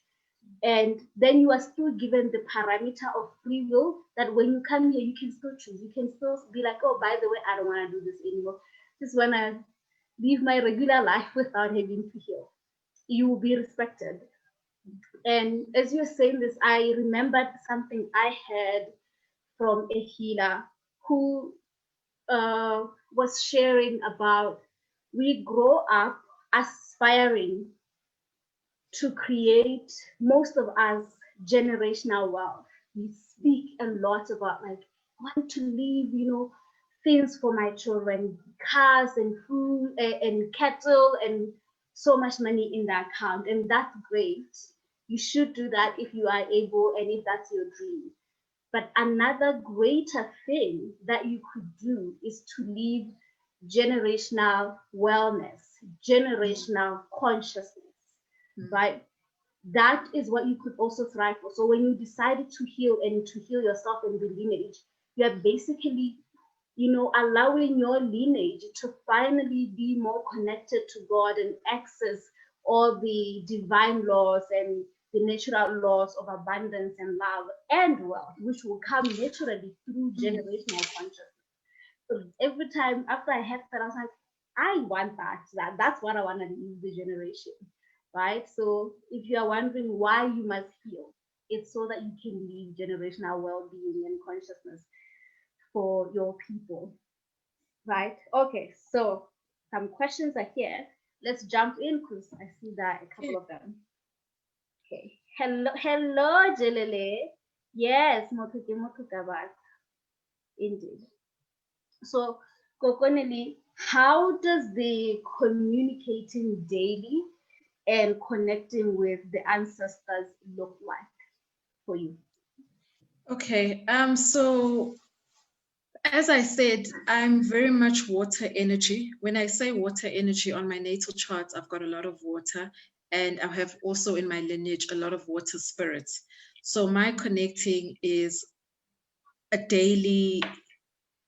and then you are still given the parameter of free will that when you come here, you can still choose. You can still be like, oh, by the way, I don't want to do this anymore. Just want to live my regular life without having to heal. You will be respected. And as you're saying this, I remembered something I heard from a healer who was sharing about we grow up aspiring to create, most of us, generational wealth. We speak a lot about, like, I want to leave, things for my children, cars and food and cattle and so much money in the account. And that's great. You should do that if you are able and if that's your dream. But another greater thing that you could do is to leave generational wellness, generational consciousness, right? That is what you could also thrive for. So when you decided to heal and to heal yourself and the lineage, you are basically, allowing your lineage to finally be more connected to God and access all the divine laws and the natural laws of abundance and love and wealth, which will come naturally through generational consciousness. So every time after I had that, I was like, I want that. That's what I want to leave the generation, right? So if you are wondering why you must heal, it's so that you can leave generational well-being and consciousness for your people, right? Okay, so some questions are here. Let's jump in because I see that a couple of them. Okay. Hello, Jelele. Yes, motuke motukabat. Indeed. So, Kokoneli, how does the communicating daily and connecting with the ancestors look like for you? Okay, so as I said, I'm very much water energy. When I say water energy on my natal charts, I've got a lot of water, and I have also in my lineage a lot of water spirits. So my connecting is a daily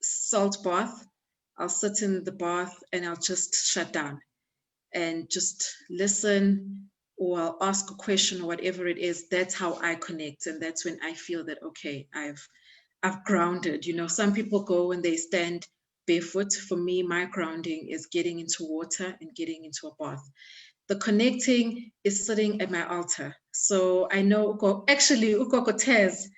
salt bath. I'll sit in the bath and I'll just shut down and just listen, or I'll ask a question or whatever it is. That's how I connect. And that's when I feel that, okay, I've grounded. Some people go when they stand barefoot. For me, my grounding is getting into water and getting into a bath. The connecting is sitting at my altar. So I know, actually, Ukoko Tez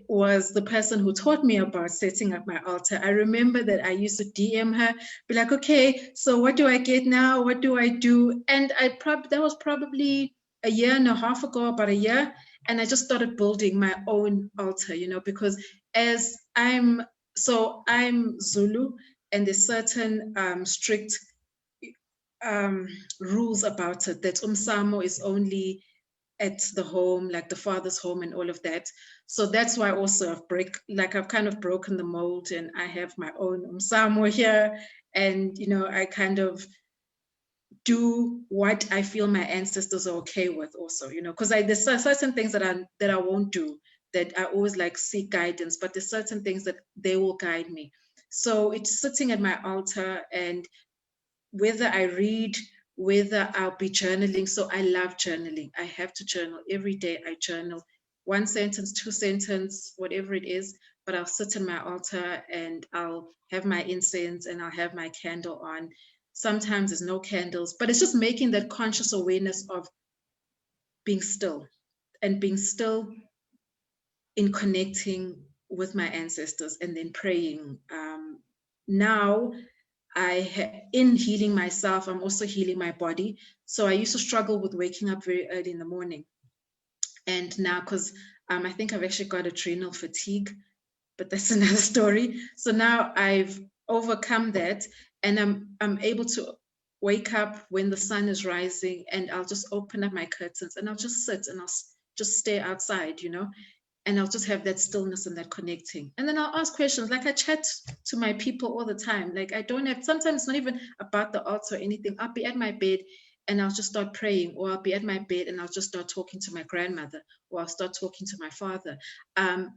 was the person who taught me about setting up my altar. I remember that I used to DM her, be like, okay, so what do I get now? What do I do? And that was probably a year and a half ago, about a year. And I just started building my own altar, because I'm Zulu, and there's certain strict rules about it, that umsamo is only at the home, like the father's home and all of that. So that's why also I've kind of broken the mold, and I have my own umsamo here. And, I kind of do what I feel my ancestors are okay with also, because there's certain things that I won't do, that I always like seek guidance, but there's certain things that they will guide me. So it's sitting at my altar, and whether I read, whether I'll be journaling. So I love journaling. I have to journal every day. I journal 1 sentence, 2 sentence, whatever it is, but I'll sit in my altar and I'll have my incense and I'll have my candle on. Sometimes there's no candles, but it's just making that conscious awareness of being still, and being still in connecting with my ancestors, and then praying. Now in healing myself, I'm also healing my body. So I used to struggle with waking up very early in the morning. And now, because I think I've actually got adrenal fatigue, but that's another story. So now I've overcome that, and I'm able to wake up when the sun is rising, and I'll just open up my curtains and I'll just sit and I'll just stay outside, and I'll just have that stillness and that connecting. And then I'll ask questions. Like I chat to my people all the time. Like I don't have, sometimes it's not even about the altar or anything. I'll be at my bed and I'll just start praying, or I'll be at my bed and I'll just start talking to my grandmother, or I'll start talking to my father.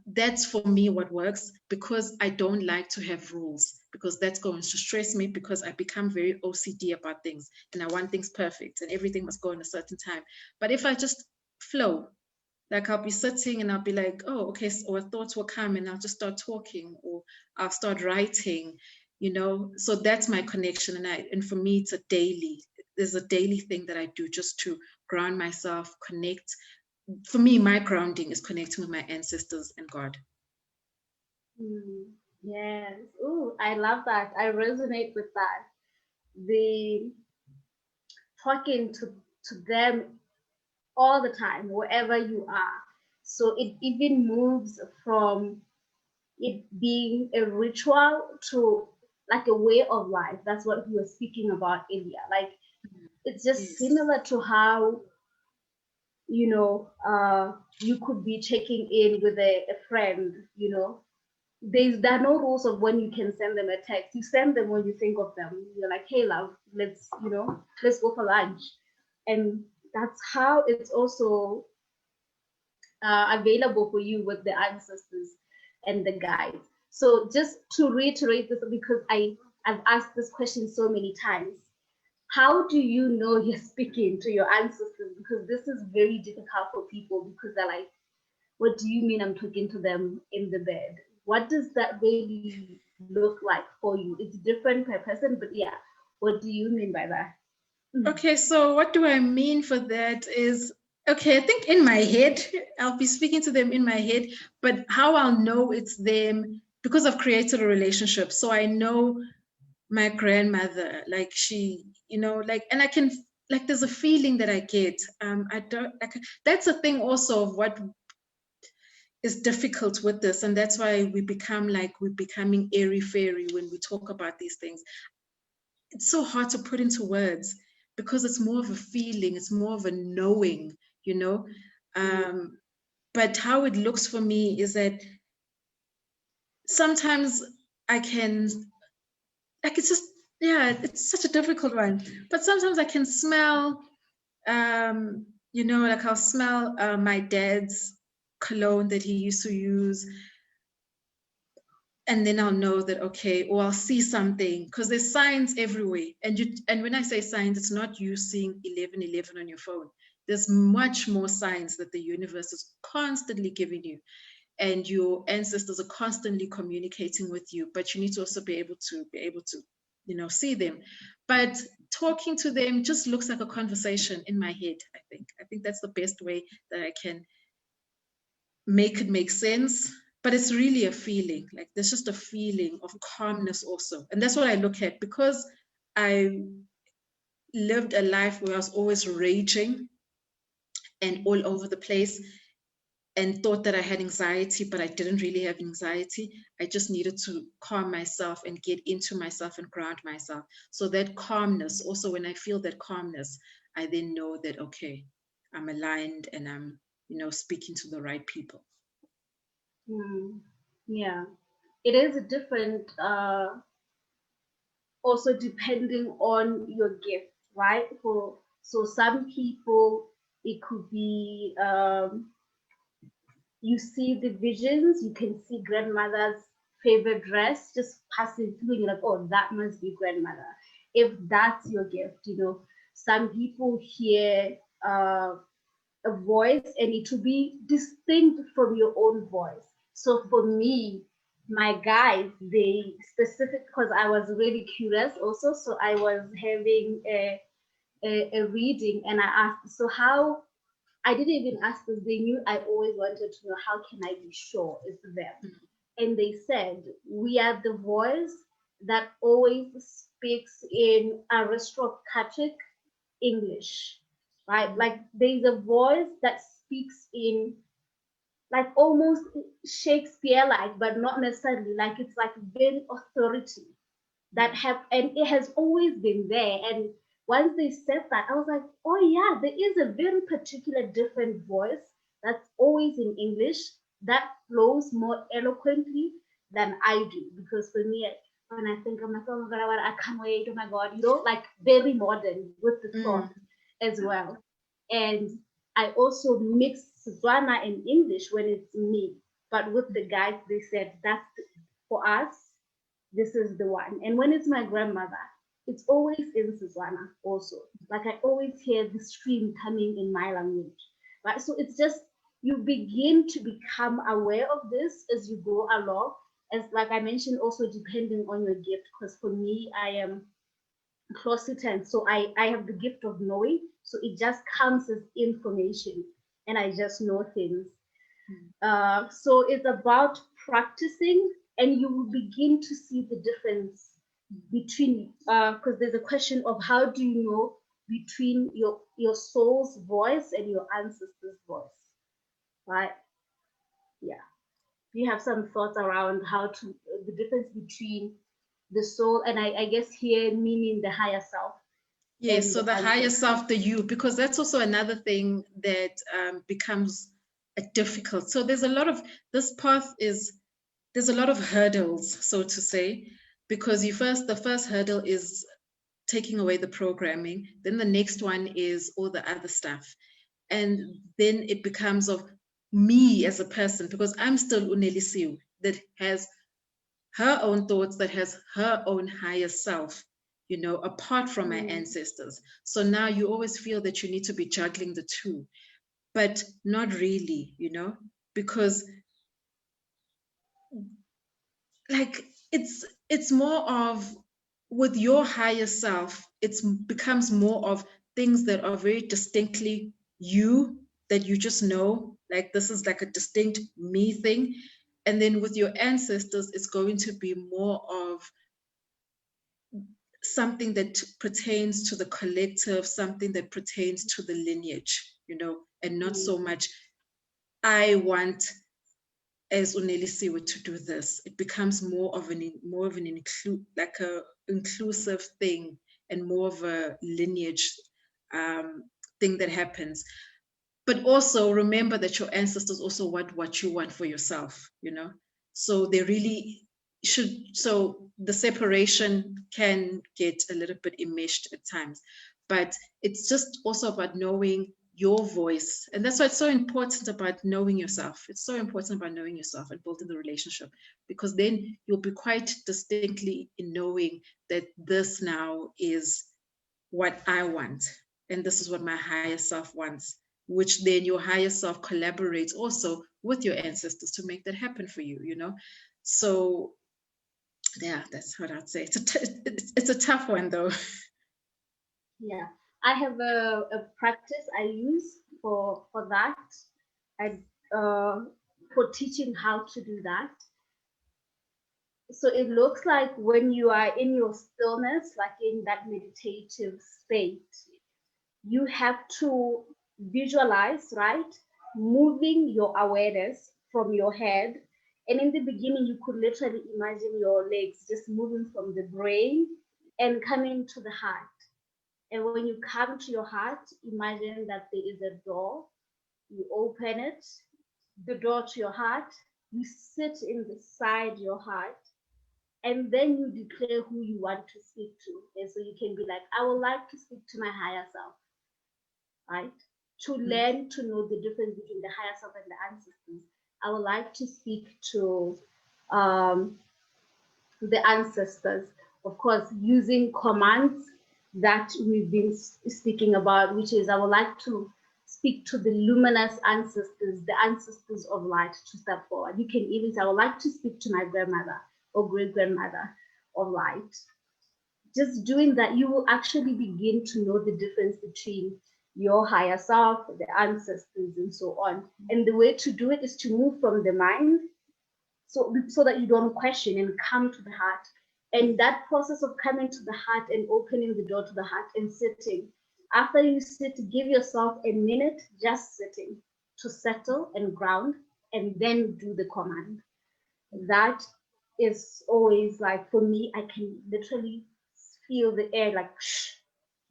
That's for me what works, because I don't like to have rules, because that's going to stress me, because I become very OCD about things and I want things perfect and everything must go in a certain time. But if I just flow, like I'll be sitting and I'll be like, oh, okay, or thoughts will come and I'll just start talking, or I'll start writing, So that's my connection. And for me, there's a daily thing that I do just to ground myself, connect. For me, my grounding is connecting with my ancestors and God. Yes. Oh, I love that. I resonate with that. The talking to them all the time, wherever you are. So it even moves from it being a ritual to like a way of life. That's what you were speaking about earlier. Like it's just Yes. similar to how you could be checking in with a friend. There are no rules of when you can send them a text. You send them when you think of them. You're like, hey love, let's go for lunch. And that's how it's also available for you with the ancestors and the guides. So just to reiterate this, because I've asked this question so many times, how do you know you're speaking to your ancestors? Because this is very difficult for people, because they're like, what do you mean I'm talking to them in the bed? What does that really look like for you? It's different per person, but yeah, what do you mean by that? Okay, so what do I mean for that is, okay, I think in my head, I'll be speaking to them in my head, but how I'll know it's them, because I've created a relationship. So I know my grandmother, like she, and I can, like, there's a feeling that I get. I don't, like, that's a thing also of what is difficult with this. And that's why we're becoming airy-fairy when we talk about these things. It's so hard to put into words, because it's more of a feeling, it's more of a knowing, you know. But how it looks for me is that sometimes I can, like, it's just, yeah, it's such a difficult one. But sometimes I can smell, like I'll smell my dad's cologne that he used to use, and then I'll know that, okay, or I'll see something, because there's signs everywhere. And when I say signs, it's not you seeing 1111 on your phone. There's much more signs that the universe is constantly giving you, and your ancestors are constantly communicating with you. But you need to also be able to see them. But talking to them just looks like a conversation in my head. I think that's the best way that I can make it make sense. But it's really a feeling, like there's just a feeling of calmness also. And that's what I look at, because I lived a life where I was always raging and all over the place, and thought that I had anxiety, but I didn't really have anxiety. I just needed to calm myself and get into myself and ground myself. So that calmness, also when I feel that calmness, I then know that, okay, I'm aligned and I'm, speaking to the right people. Yeah, it is different, also depending on your gift, right? So some people, it could be you see the visions, you can see grandmother's favorite dress just passing through, and you're like, oh, that must be grandmother. If that's your gift, some people hear a voice and it to be distinct from your own voice. So for me, my guides, they specific, because I was really curious also. So I was having a reading, and I asked, so how, I didn't even ask this, they knew I always wanted to know, how can I be sure it's them? And they said, we are the voice that always speaks in aristocratic English, right? Like there's a voice that speaks in like almost Shakespeare-like, but not necessarily. Like it's like very authority that have, and it has always been there. And once they said that, I was like, oh yeah, there is a very particular different voice that's always in English that flows more eloquently than I do. Because for me, when I think, I'm like, oh my god, I can't wait, oh my god, like very modern with the thought as well. And I also mix Setswana and English when it's me. But with the guys, they said that's for us, this is the one. And when it's my grandmother, it's always in Setswana also. Like I always hear the stream coming in my language. Right. So it's just you begin to become aware of this as you go along. As like I mentioned, also depending on your gift, because for me, I am closeted, so I have the gift of knowing. So it just comes as information, and I just know things. So it's about practicing, and you will begin to see the difference between, because there's a question of how do you know between your soul's voice and your ancestors' voice, right? Yeah. Do you have some thoughts around how to the difference between the soul and I guess here meaning the higher self Yes, and so the the higher ancestors? self, the you, because that's also another thing that becomes difficult. So there's a lot of this path is there's a lot of hurdles, so to say, because the first hurdle is taking away the programming. Then the next one is all the other stuff, and then it becomes of me as a person, because I'm still Unelisiwe that has her own thoughts, that has her own higher self, apart from my ancestors. So now you always feel that you need to be juggling the two, but not really, because like it's more of with your higher self, it's becomes more of things that are very distinctly you, that you just know, like this is like a distinct me thing. And then with your ancestors, it's going to be more of something that pertains to the collective, something that pertains to the lineage, and not so much I want as Unelisiwe to do this. It becomes more of an inclusive thing, and more of a lineage thing that happens. But also remember that your ancestors also want what you want for yourself, so they really should. So the separation can get a little bit enmeshed at times, but it's just also about knowing your voice. And that's why it's so important about knowing yourself. It's so important about knowing yourself and building the relationship, because then you'll be quite distinctly in knowing that this now is what I want, and this is what my higher self wants, which then your higher self collaborates also with your ancestors to make that happen for you, So yeah, that's what I'd say. It's a tough one though. Yeah, I have a practice I use for that. I for teaching how to do that. So it looks like when you are in your stillness, like in that meditative state, you have to visualize, right? Moving your awareness from your head. And in the beginning, you could literally imagine your legs just moving from the brain and coming to the heart. And when you come to your heart, imagine that there is a door. You open it, the door to your heart. You sit in beside your heart, and then you declare who you want to speak to. And so you can be like, I would like to speak to my higher self, right? To learn to know the difference between the higher self and the ancestors. I would like to speak to um, the ancestors, of course, using commands that we've been speaking about, which is I would like to speak to the luminous ancestors, the ancestors of light to step forward. You can even say, I would like to speak to my grandmother or great grandmother of light. Just doing that, you will actually begin to know the difference between your higher self, the ancestors, and so on. And the way to do it is to move from the mind so that you don't question and come to the heart And that process of coming to the heart and opening the door to the heart and sitting, after you sit, give yourself a minute just sitting to settle and ground, and then do the command. That is always like, for me, I can literally feel the air like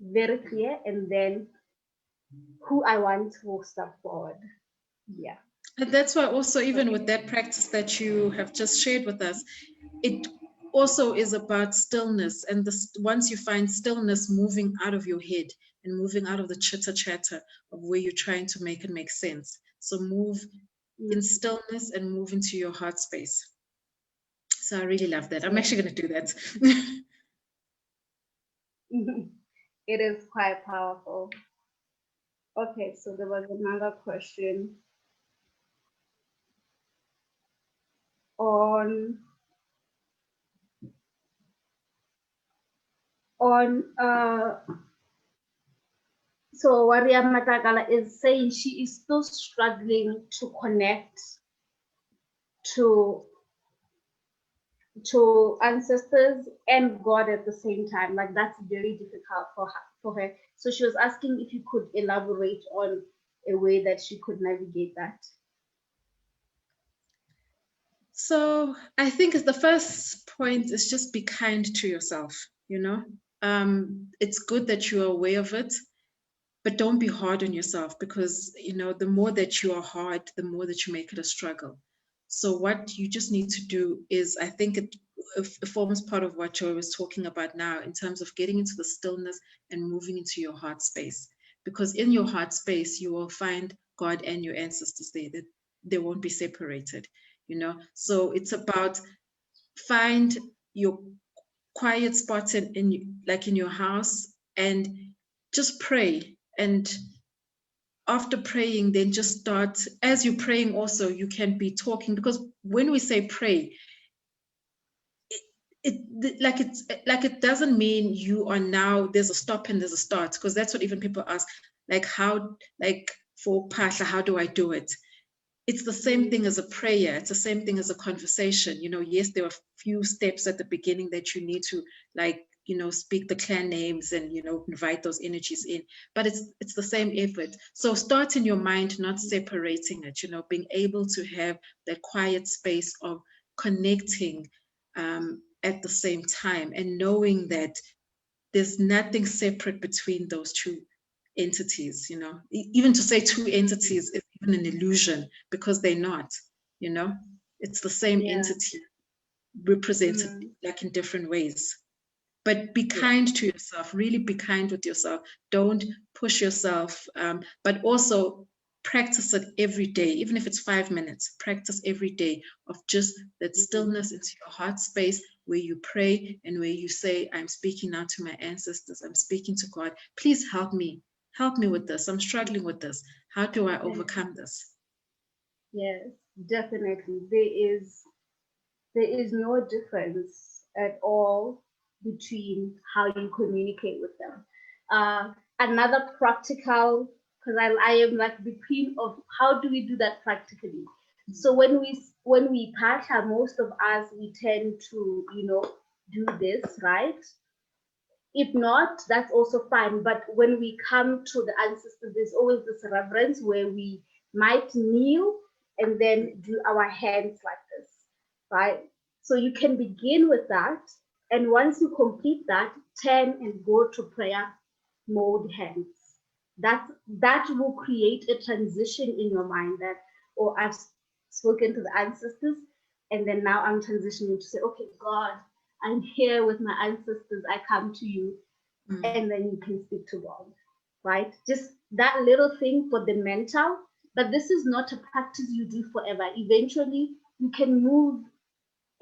very clear, and then who I want will step forward. Yeah. And that's why also, even with that practice that you have just shared with us, it also is about stillness. And this, once you find stillness, moving out of your head and moving out of the chitter chatter of where you're trying to make it make sense. So move in stillness and move into your heart space. So I really love that. I'm actually going to do that. It is quite powerful. Okay, so there was another question on so Waria Matakala is saying she is still struggling to connect to ancestors and God at the same time. Like, that's very difficult for her. So she was asking if you could elaborate on a way that she could navigate that. So I think the first point is just be kind to yourself, you know. It's good that you are aware of it, but don't be hard on yourself, because, you know, the more that you are hard, the more that you make it a struggle. So what you just need to do is, I think it forms part of what Joy was talking about now, in terms of getting into the stillness and moving into your heart space. Because in your heart space, you will find God and your ancestors there, that they won't be separated, you know. So it's about, find your quiet spots in like in your house, and just pray. And after praying, then just start, as you're praying also, you can be talking, because when we say pray, it doesn't mean you are now, there's a stop and there's a start, because that's what even people ask, like, how, like, for Pasha, how do I do it? It's the same thing as a prayer. It's the same thing as a conversation. You know, yes, there are a few steps at the beginning that you need to, like, you know, speak the clan names and, you know, invite those energies in, but it's the same effort. So start in your mind, not separating it, you know, being able to have that quiet space of connecting at the same time, and knowing that there's nothing separate between those two entities. You know, even to say two entities is even an illusion, because they're not, you know, it's the same entity represented like in different ways. But be kind to yourself, really be kind with yourself. Don't push yourself, but also practice it every day, even if it's 5 minutes. Practice every day of just that stillness into your heart space, where you pray and where you say, I'm speaking now to my ancestors, I'm speaking to God. Please help me with this. I'm struggling with this. How do I overcome this? Yes, definitely. There is no difference at all between how you communicate with them. Another practical, because I am like the queen of how do we do that practically. So when we pasha, most of us, we tend to, you know, do this, right? If not, that's also fine. But when we come to the ancestors, there's always this reverence where we might kneel and then do our hands like this, right? So you can begin with that. And once you complete that, turn and go to prayer mode hands. That will create a transition in your mind that, oh, I've spoken to the ancestors, and then now I'm transitioning to say, okay, God, I'm here with my ancestors, I come to you, and then you can speak to God, right? Just that little thing for the mental, but this is not a practice you do forever. Eventually, you can move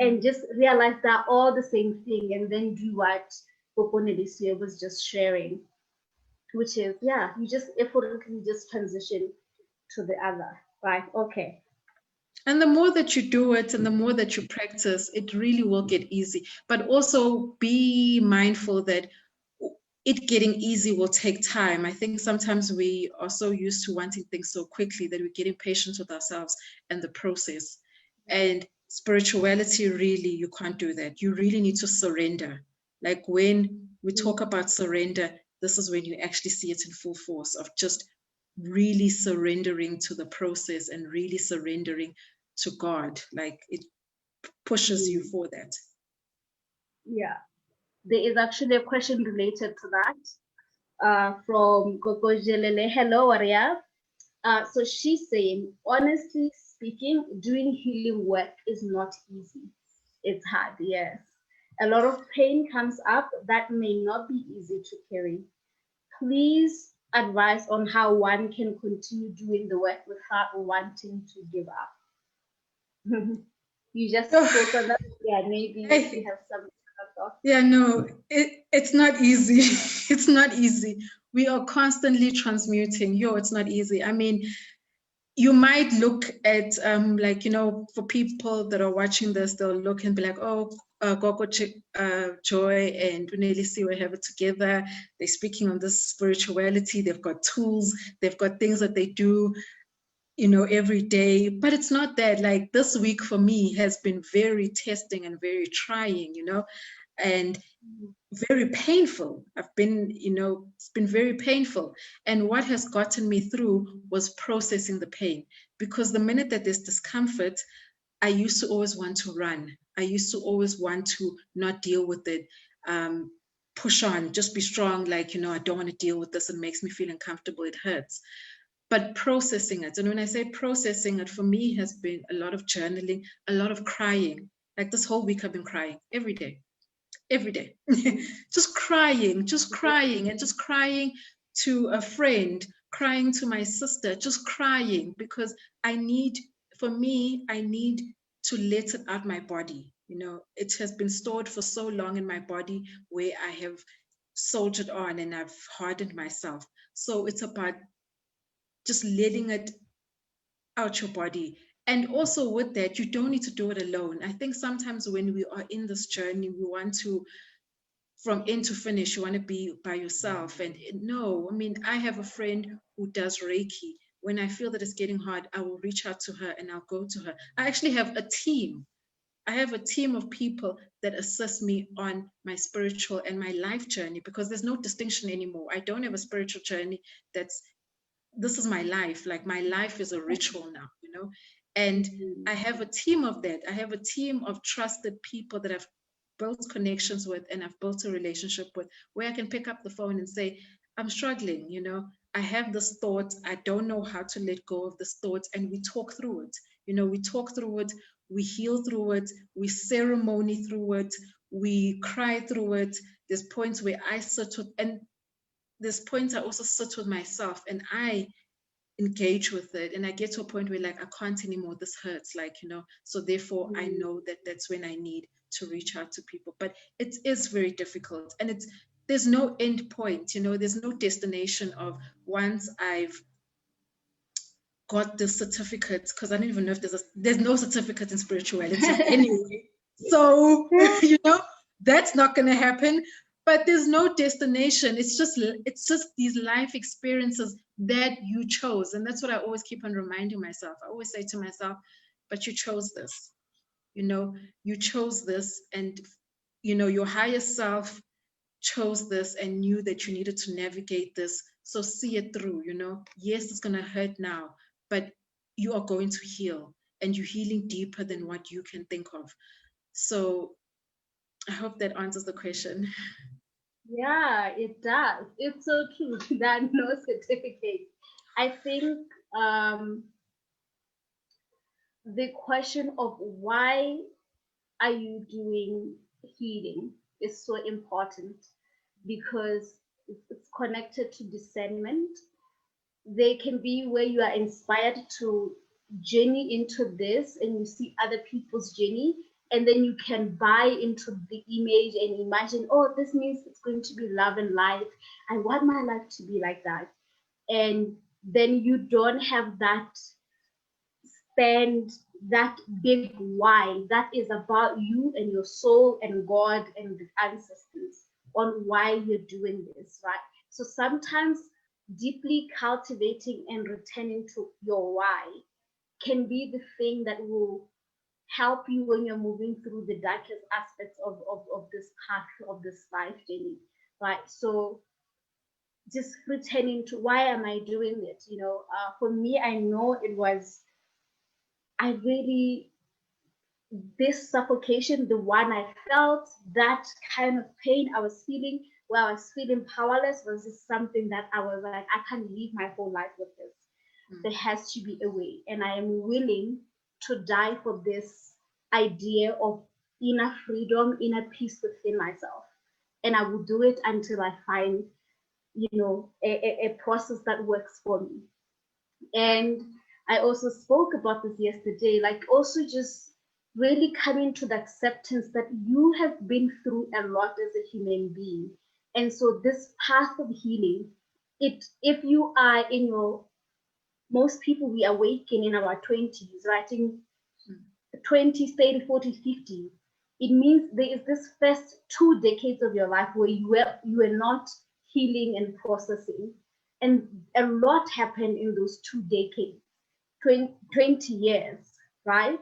and just realize that all the same thing, and then do what Nelisiwe was just sharing, which is, yeah, you just effortlessly just transition to the other, right? Okay. And the more that you do it and the more that you practice, it really will get easy. But also be mindful that it getting easy will take time. I think sometimes we are so used to wanting things so quickly that we get impatient with ourselves and the process. And spirituality, really, you can't do that. You really need to surrender. Like when we talk about surrender, this is when you actually see it in full force of just really surrendering to the process and really surrendering to God. Like it pushes you for that. Yeah, there is actually a question related to that from Coco Jelele. Hello, Arya. So she's saying, honestly speaking, doing healing work is not easy. It's hard, yes. A lot of pain comes up that may not be easy to carry. Please advise on how one can continue doing the work without wanting to give up. You just spoke on that. Yeah, maybe you have some thoughts. Yeah, no, it's not easy. It's not easy. We are constantly transmuting. It's not easy. I mean, you might look at like, for people that are watching this, they'll look and be like, oh, Gogo Joy and Nelisiwe have it together. They're speaking on this spirituality. They've got tools. They've got things that they do, every day. But it's not that. Like this week for me has been very testing and very trying, and very painful. It's been very painful. And what has gotten me through was processing the pain. Because the minute that there's discomfort, I used to always want to run. I used to always want to not deal with it. Push on, just be strong. Like, I don't want to deal with this. It makes me feel uncomfortable. It hurts. But processing it. And when I say processing it, for me has been a lot of journaling, a lot of crying. Like this whole week I've been crying every day, just crying and just crying to a friend, crying to my sister, just crying because I need to let it out my body. It has been stored for so long in my body where I have soldiered on and I've hardened myself. So it's about just letting it out your body. And also with that, you don't need to do it alone. I think sometimes when we are in this journey, we want to, from end to finish, you want to be by yourself. And no, I mean, I have a friend who does Reiki. When I feel that it's getting hard, I will reach out to her and I'll go to her. I actually have a team. I have a team of people that assist me on my spiritual and my life journey, because there's no distinction anymore. I don't have a spiritual journey this is my life. Like my life is a ritual now, and I have a team of that. I have a team of trusted people that I've built connections with and I've built a relationship with, where I can pick up the phone and say, I'm struggling, I have this thought, I don't know how to let go of this thought, and we talk through it. We talk through it, we heal through it, we ceremony through it, we cry through it. There's points where I sit with, and there's points I also sit with myself and I engage with it, and I get to a point where like I can't anymore, this hurts, like, so therefore I know that that's when I need to reach out to people. But it is very difficult, and there's no end point, there's no destination of once I've got the certificate, because I don't even know if there's no certificate in spirituality anyway. So that's not going to happen. But there's no destination. It's just these life experiences that you chose. And that's what I always keep on reminding myself. I always say to myself, but you chose this. You chose this, and your higher self chose this and knew that you needed to navigate this. So see it through. Yes, it's going to hurt now, but you are going to heal, and you're healing deeper than what you can think of. So I hope that answers the question. Yeah, it does. It's so true that no certificate. I think the question of why are you doing healing is so important, because it's connected to discernment. They can be where you are inspired to journey into this and you see other people's journey, and then you can buy into the image and imagine, oh, this means it's going to be love and light. I want my life to be like that. And then you don't have that spend, that big why that is about you and your soul and God and the ancestors, on why you're doing this, right? So sometimes deeply cultivating and returning to your why can be the thing that will help you when you're moving through the darkest aspects of this path of this life journey, right? So just returning to why am I doing it? For me, I know it was, I really, this suffocation, the one I felt, that kind of pain I was feeling, where I was feeling powerless, was just something that I was like, I can't live my whole life with this. There has to be a way. And I am willing to die for this idea of inner freedom, inner peace within myself. And I will do it until I find, a process that works for me. And I also spoke about this yesterday, like also just really coming to the acceptance that you have been through a lot as a human being. And so this path of healing, if you are in your, most people, we awaken in our 20s, right? In 20s, 30, 40, 50. It means there is this first 2 decades of your life where you were not healing and processing. And a lot happened in those 2 decades, 20 years, right?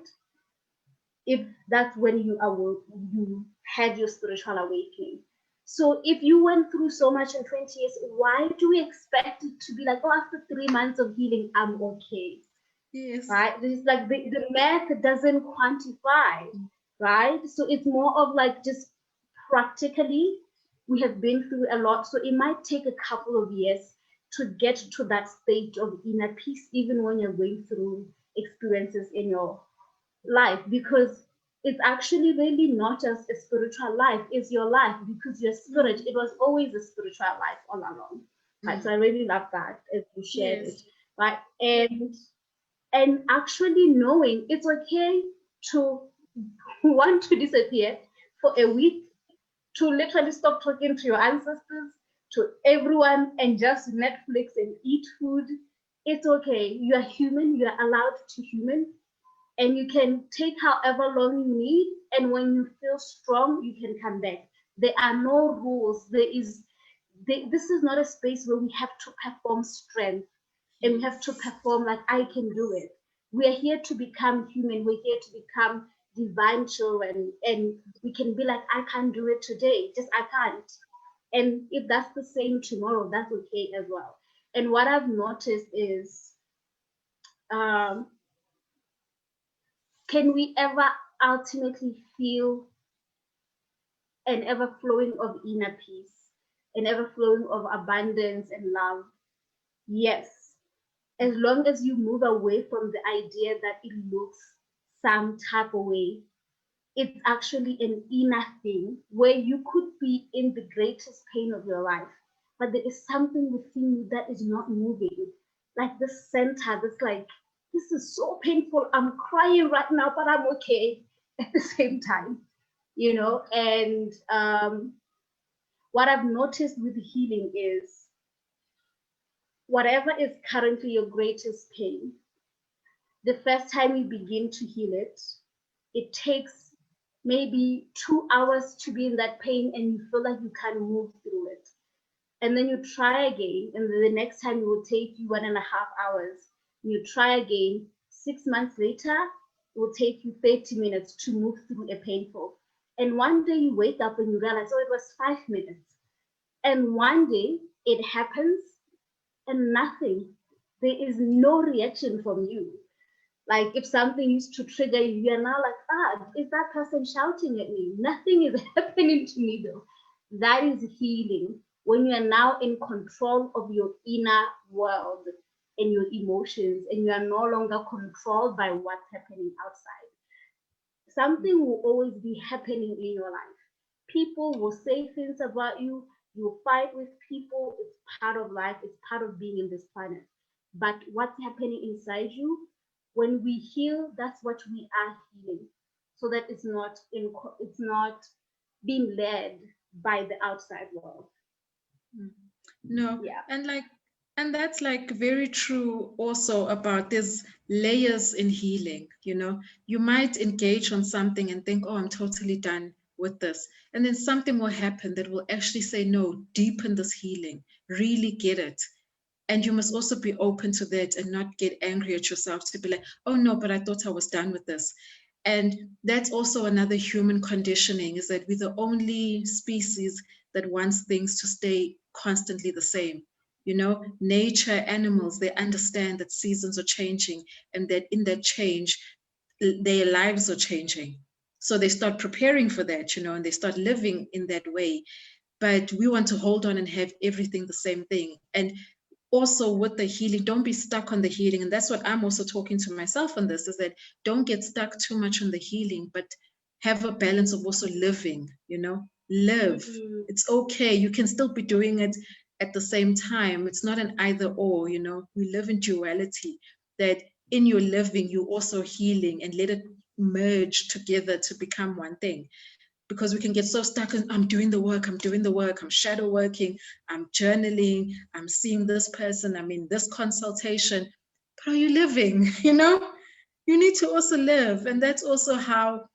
If that's when you awoke, you had your spiritual awakening. So if you went through so much in 20 years, why do we expect it to be like, oh, after 3 months of healing, I'm okay? Yes. Right? It's like the math doesn't quantify, right? So it's more of like just practically, we have been through a lot. So it might take a couple of years to get to that state of inner peace, even when you're going through experiences in your life, because it's actually really not just a spiritual life, it's your life, because your spirit, it was always a spiritual life all along. Right? So I really love that as you shared it. Right? And actually knowing it's okay to want to disappear for a week, to literally stop talking to your ancestors, to everyone, and just Netflix and eat food. It's okay. You are human. You are allowed to human, and you can take however long you need. And when you feel strong, you can come back. There are no rules. This is not a space where we have to perform strength and we have to perform like I can do it. We are here to become human. We're here to become divine children, and we can be like, I can't do it today. Just I can't. And if that's the same tomorrow, that's okay as well. And what I've noticed is, um, can we ever ultimately feel an ever flowing of inner peace, an ever flowing of abundance and love? Yes, as long as you move away from the idea that it looks some type of way. It's actually an inner thing where you could be in the greatest pain of your life, but there is something within you that is not moving. Like this center, that's like, this is so painful. I'm crying right now, but I'm okay at the same time, And what I've noticed with healing is whatever is currently your greatest pain, the first time you begin to heal it, it takes maybe 2 hours to be in that pain and you feel like you can't move through it. And then you try again, and the next time it will take you 1.5 hours. You try again, 6 months later, it will take you 30 minutes to move through a painful. And one day you wake up and you realize, oh, it was 5 minutes. And one day it happens and nothing. There is no reaction from you. Like if something used to trigger you, you're now like, is that person shouting at me? Nothing is happening to me though. That is healing. When you are now in control of your inner world and your emotions, and you are no longer controlled by what's happening outside. Something will always be happening in your life. People will say things about you. You'll fight with people. It's part of life. It's part of being in this planet. But what's happening inside you, when we heal, that's what we are healing. So that it's not being led by the outside world. No, Yeah. and that's like very true also about there's layers in healing, You might engage on something and think, oh, I'm totally done with this. And then something will happen that will actually say, no, deepen this healing, really get it. And you must also be open to that and not get angry at yourself to be like, oh no, but I thought I was done with this. And that's also another human conditioning, is that we're the only species that wants things to stay constantly the same. You know, nature, animals, they understand that seasons are changing and that in that change, their lives are changing. So they start preparing for that, you know, and they start living in that way. But we want to hold on and have everything the same thing. And also with the healing, don't be stuck on the healing. And that's what I'm also talking to myself on this, is that don't get stuck too much on the healing, but have a balance of also living, you know, live. Mm-hmm. It's okay. You can still be doing it at the same time. It's not an either or, you know, we live in duality, that in your living, you're also healing, and let it merge together to become one thing. Because we can get so stuck in, I'm doing the work, I'm shadow working, I'm journaling, I'm seeing this person, I'm in this consultation. But are you living? You know, you need to also live. And that's also how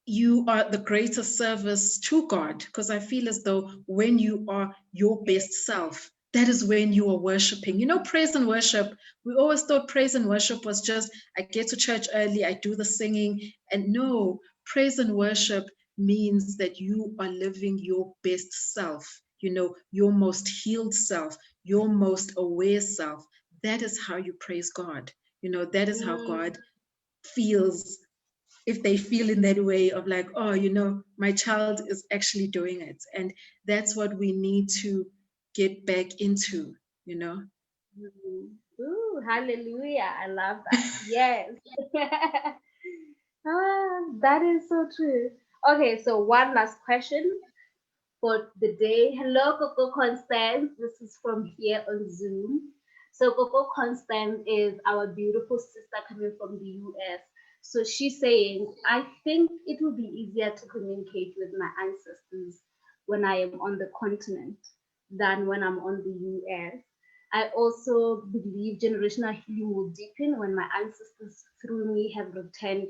you are the greatest service to God. Because I feel as though when you are your best self, that is when you are worshiping. You know, praise and worship, we always thought praise and worship was just, I get to church early, I do the singing. And no, praise and worship means that you are living your best self, you know, your most healed self, your most aware self. That is how you praise God. You know, that is how Mm. God feels, if they feel in that way of like, oh, you know, my child is actually doing it. And that's what we need to get back into, you know. Mhm. Ooh, hallelujah. I love that. Yes. That is so true. Okay, so one last question for the day. Hello, Coco Constance. This is from here on Zoom. So, Coco Constance is our beautiful sister coming from the US. So, she's saying, I think it will be easier to communicate with my ancestors when I am on the continent than when I'm on the US. I also believe generational healing will deepen when my ancestors through me have returned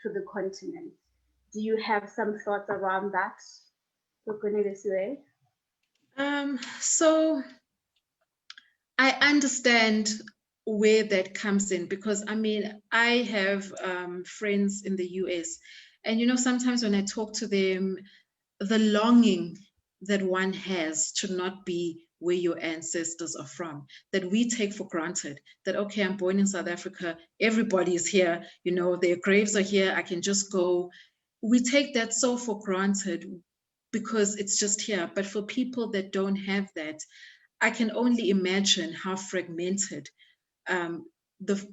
to the continent. Do you have some thoughts around that? Nelisiwe? So I understand where that comes in, because I mean, I have friends in the US, and you know, sometimes when I talk to them, the longing that one has to not be where your ancestors are from, that we take for granted, that okay, I'm born in South Africa, everybody is here, you know, their graves are here, I can just go. We take that so for granted because it's just here. But for people that don't have that, I can only imagine how fragmented um, the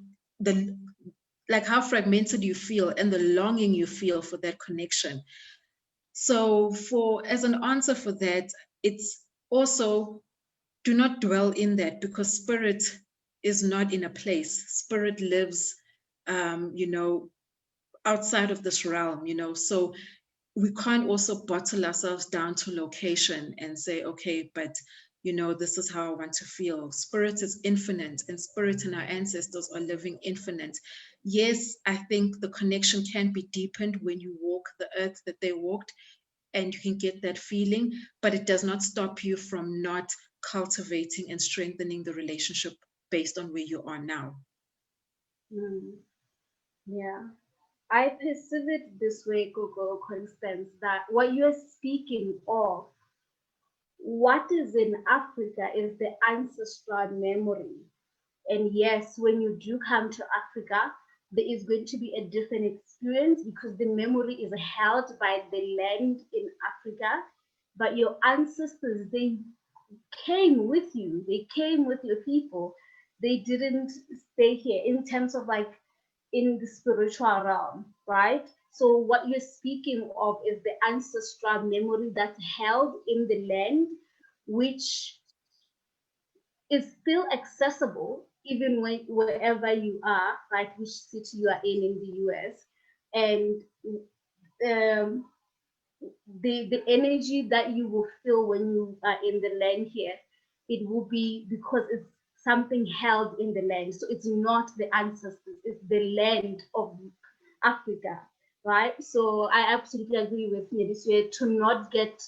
the like how fragmented you feel and the longing you feel for that connection. So for as an answer for that, it's also, do not dwell in that, because spirit is not in a place. Spirit lives, you know, outside of this realm, you know. So we can't also bottle ourselves down to location and say, okay, but you know, this is how I want to feel. Spirit is infinite, and spirit and our ancestors are living infinite. Yes, I think the connection can be deepened when you walk the earth that they walked, and you can get that feeling, but it does not stop you from not cultivating and strengthening the relationship based on where you are now. Mm, yeah. I perceive it this way, Google Constance, that what you're speaking of, what is in Africa is the ancestral memory. And yes, when you do come to Africa, there is going to be a different experience because the memory is held by the land in Africa. But your ancestors, they came with you, they came with your people. They didn't stay here in terms of like in the spiritual realm, right? So what you're speaking of is the ancestral memory that's held in the land, which is still accessible even when wherever you are, like which city you are in the US, and um, the energy that you will feel when you are in the land here, it will be because it's something held in the land. So it's not the ancestors, it's the land of Africa, right? So I absolutely agree with Nelisiwe to not get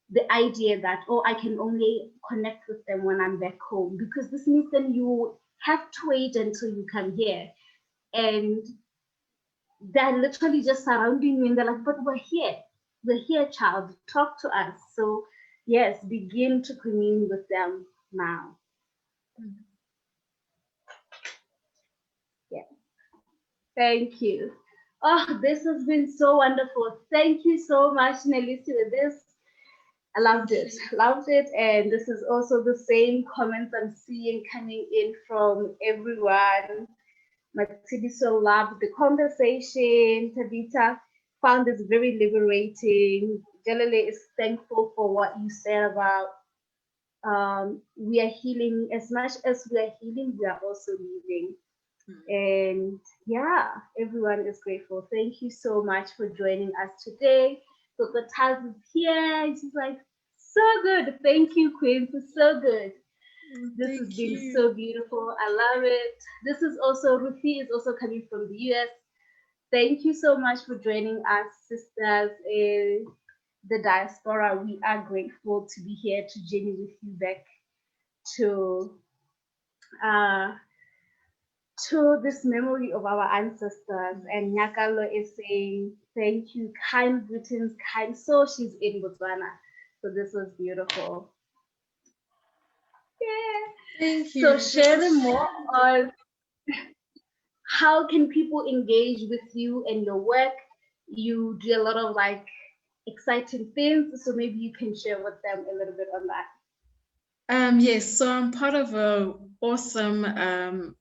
the idea that, oh, I can only connect with them when I'm back home, because this means then you have to wait until you come here. And they're literally just surrounding me and they're like, but we're here, child, talk to us. So yes, begin to commune with them now. Yeah, thank you. Oh, this has been so wonderful. Thank you so much, Nelisiwe. This I loved it. Loved it. And this is also the same comments I'm seeing coming in from everyone. Matsidiso loved the conversation. Tabita found this very liberating. Jalele is thankful for what you said about we are healing. As much as we are healing, we are also leaving. And yeah, everyone is grateful. Thank you so much for joining us today. So the Taz is here. She's like, so good. Thank you, Queen, for so good. This has been so beautiful. I love it. This is also Ruthie is also coming from the US. Thank you so much for joining us, sisters in the diaspora. We are grateful to be here to journey with you back to uh, this memory of our ancestors. And Nyakalo is saying, thank you, kind greetings, kind soul. She's in Botswana. So this was beautiful. Yeah. Thank you. So share them more on how can people engage with you and your work. You do a lot of like exciting things. So maybe you can share with them a little bit on that. Yes, so I'm part of a awesome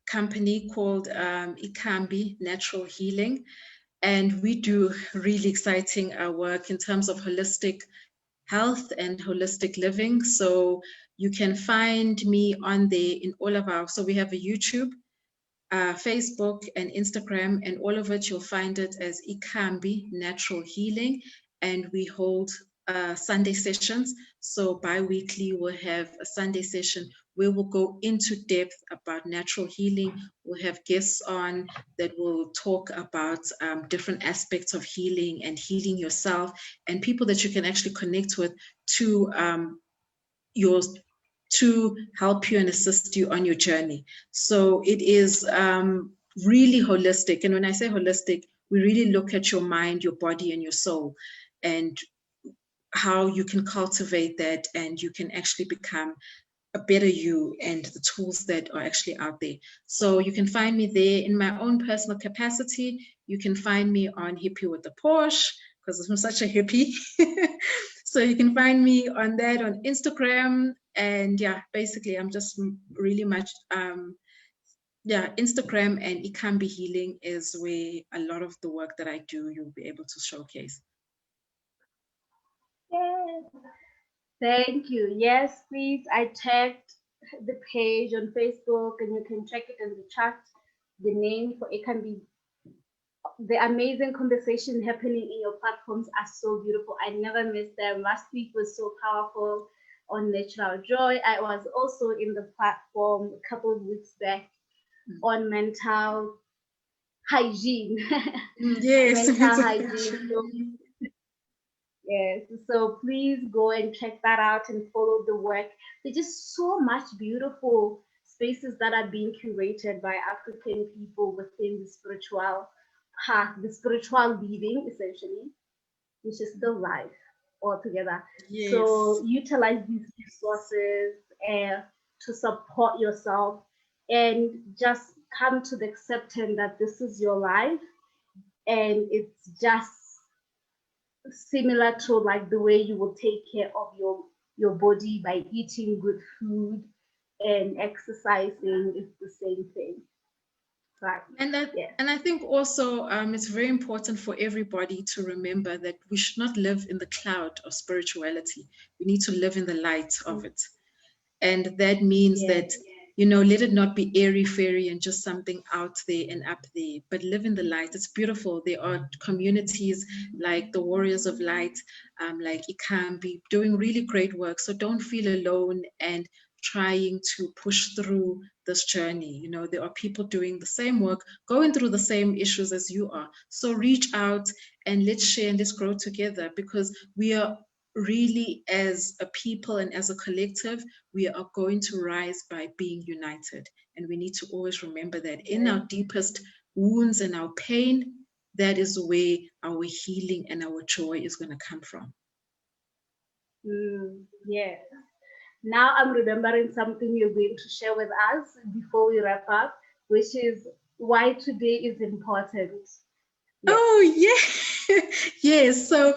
company called Ikambi Natural Healing, and we do really exciting work in terms of holistic health and holistic living. So you can find me on there in all of our, so we have a YouTube, Facebook and Instagram, and all of it, you'll find it as Ikambi Natural Healing. And we hold Sunday sessions. So bi-weekly, we'll have a Sunday session where we'll go into depth about natural healing. We'll have guests on that will talk about different aspects of healing and healing yourself, and people that you can actually connect with to to help you and assist you on your journey. So it is really holistic. And when I say holistic, we really look at your mind, your body, and your soul, and how you can cultivate that and you can actually become a better you, and the tools that are actually out there. So you can find me there in my own personal capacity. You can find me on Hippie with the Porsche, because I'm such a hippie. So you can find me on that on Instagram. And yeah, basically I'm just really much Instagram and Ikambi Healing is where a lot of the work that I do you'll be able to showcase. Yes. Thank you. Yes, please. I tagged the page on Facebook and you can check it in the chat. The name for it can be the amazing conversation happening in your platforms are so beautiful. I never miss them. Last week was so powerful on Natural Joy. I was also in the platform a couple of weeks back on mental hygiene. Yes. Mental hygiene. So, yes, so please go and check that out and follow the work. There's just so much beautiful spaces that are being curated by African people within the spiritual path, the spiritual living, essentially, which is still life altogether. Yes. So utilize these resources to support yourself and just come to the acceptance that this is your life and it's just similar to like the way you will take care of your body by eating good food and exercising. It's the same thing. Right. And I think also it's very important for everybody to remember that we should not live in the cloud of spirituality. We need to live in the light of it. And that means that, let it not be airy fairy and just something out there and up there, but live in the light. It's beautiful. There are communities like the Warriors of Light, like Ikambi, doing really great work. So don't feel alone and trying to push through this journey. There are people doing the same work, going through the same issues as you are. So reach out and let's share and let's grow together, because we are really, as a people and as a collective, we are going to rise by being united. And we need to always remember that in our deepest wounds and our pain, that is where our healing and our joy is going to come from. Yes. Now I'm remembering something you're going to share with us before we wrap up, which is why today is important. Yes. Oh, yeah. Yes. So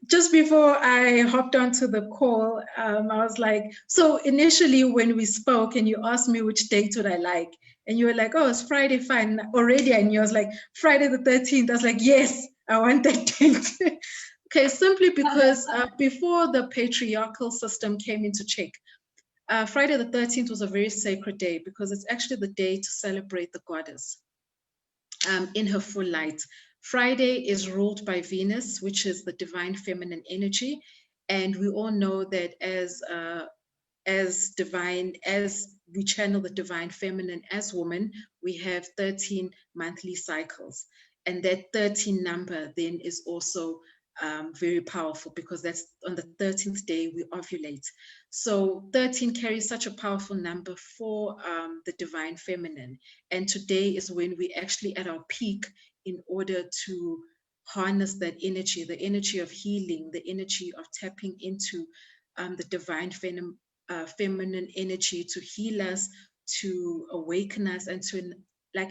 just before I hopped onto the call, I was like, so initially when we spoke and you asked me which date would I like, and you were like, oh, it's Friday, fine. Already I knew. I was like, Friday the 13th. I was like, yes, I want that date. Okay, simply because before the patriarchal system came into check, Friday the 13th was a very sacred day because it's actually the day to celebrate the goddess in her full light. Friday is ruled by Venus, which is the divine feminine energy. And we all know that as divine, as we channel the divine feminine as woman, we have 13 monthly cycles. And that 13 number then is also very powerful because that's on the 13th day we ovulate. So 13 carries such a powerful number for the divine feminine. And today is when we actually at our peak in order to harness that energy, the energy of healing, the energy of tapping into the divine feminine energy to heal us, to awaken us, and to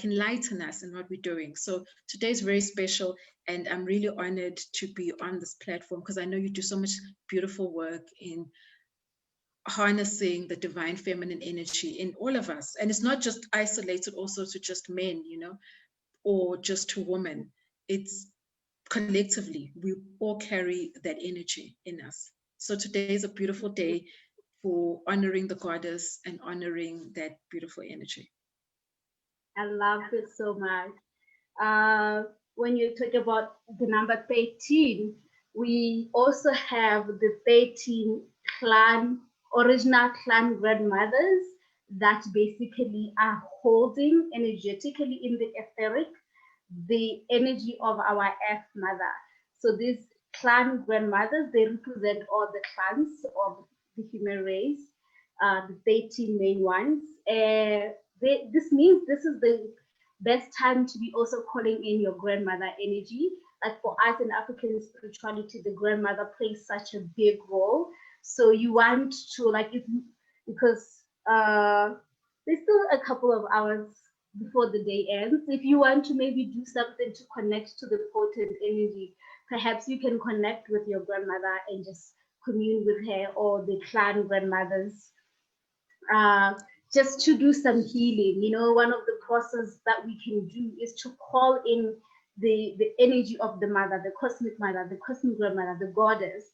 enlighten us in what we're doing. So today is very special, and I'm really honored to be on this platform because I know you do so much beautiful work in harnessing the divine feminine energy in all of us. And it's not just isolated also to just men, or just to women. It's collectively, we all carry that energy in us. So today is a beautiful day for honoring the goddess and honoring that beautiful energy. I love it so much. When you talk about the number 13, we also have the 13 original clan grandmothers that basically are holding energetically in the etheric the energy of our earth mother. So these clan grandmothers, they represent all the clans of the human race, the 13 main ones. This means this is the best time to be also calling in your grandmother energy. Like for us in African spirituality, the grandmother plays such a big role. So you want to because there's still a couple of hours before the day ends. If you want to maybe do something to connect to the potent energy, perhaps you can connect with your grandmother and just commune with her or the clan grandmothers, just to do some healing. One of the process that we can do is to call in the energy of the mother, the cosmic mother, the cosmic grandmother, the goddess,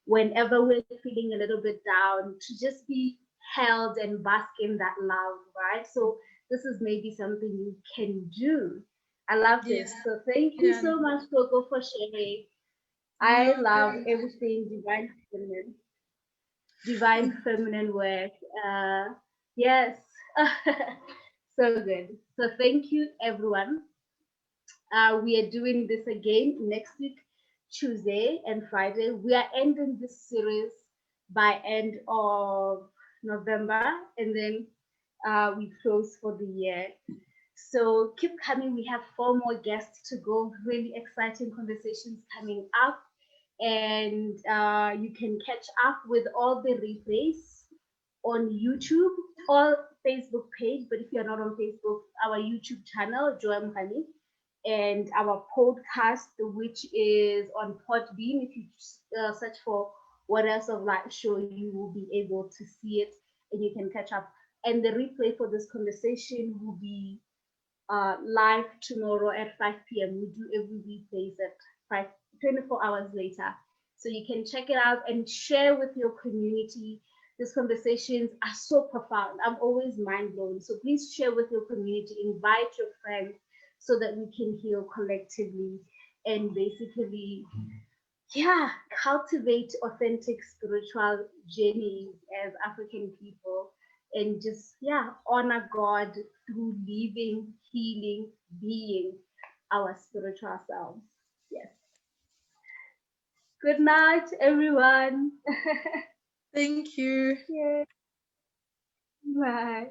whenever we're feeling a little bit down, to just be held and bask in that love, right? So this is maybe something you can do. I love this. So thank you so much, Coco, for sharing. I love everything divine feminine work. Yes, so good. So thank you, everyone. We are doing this again next week, Tuesday and Friday. We are ending this series by end of November, and then we close for the year. So keep coming. We have 4 more guests to go. Really exciting conversations coming up. And you can catch up with all the replays on YouTube or Facebook page. But if you're not on Facebook, our YouTube channel, Joy Mhani, and our podcast, which is on Podbean. If you search for What Else of Life Show, you will be able to see it and you can catch up. And the replay for this conversation will be live tomorrow at 5 p.m. We do every replays at 24 hours later. So you can check it out and share with your community. These conversations are so profound. I'm always mind blown. So please share with your community, invite your friends so that we can heal collectively and basically, cultivate authentic spiritual journeys as African people and just, honor God through living, healing, being our spiritual selves. Yes. Good night, everyone. Thank you. Yeah. Bye.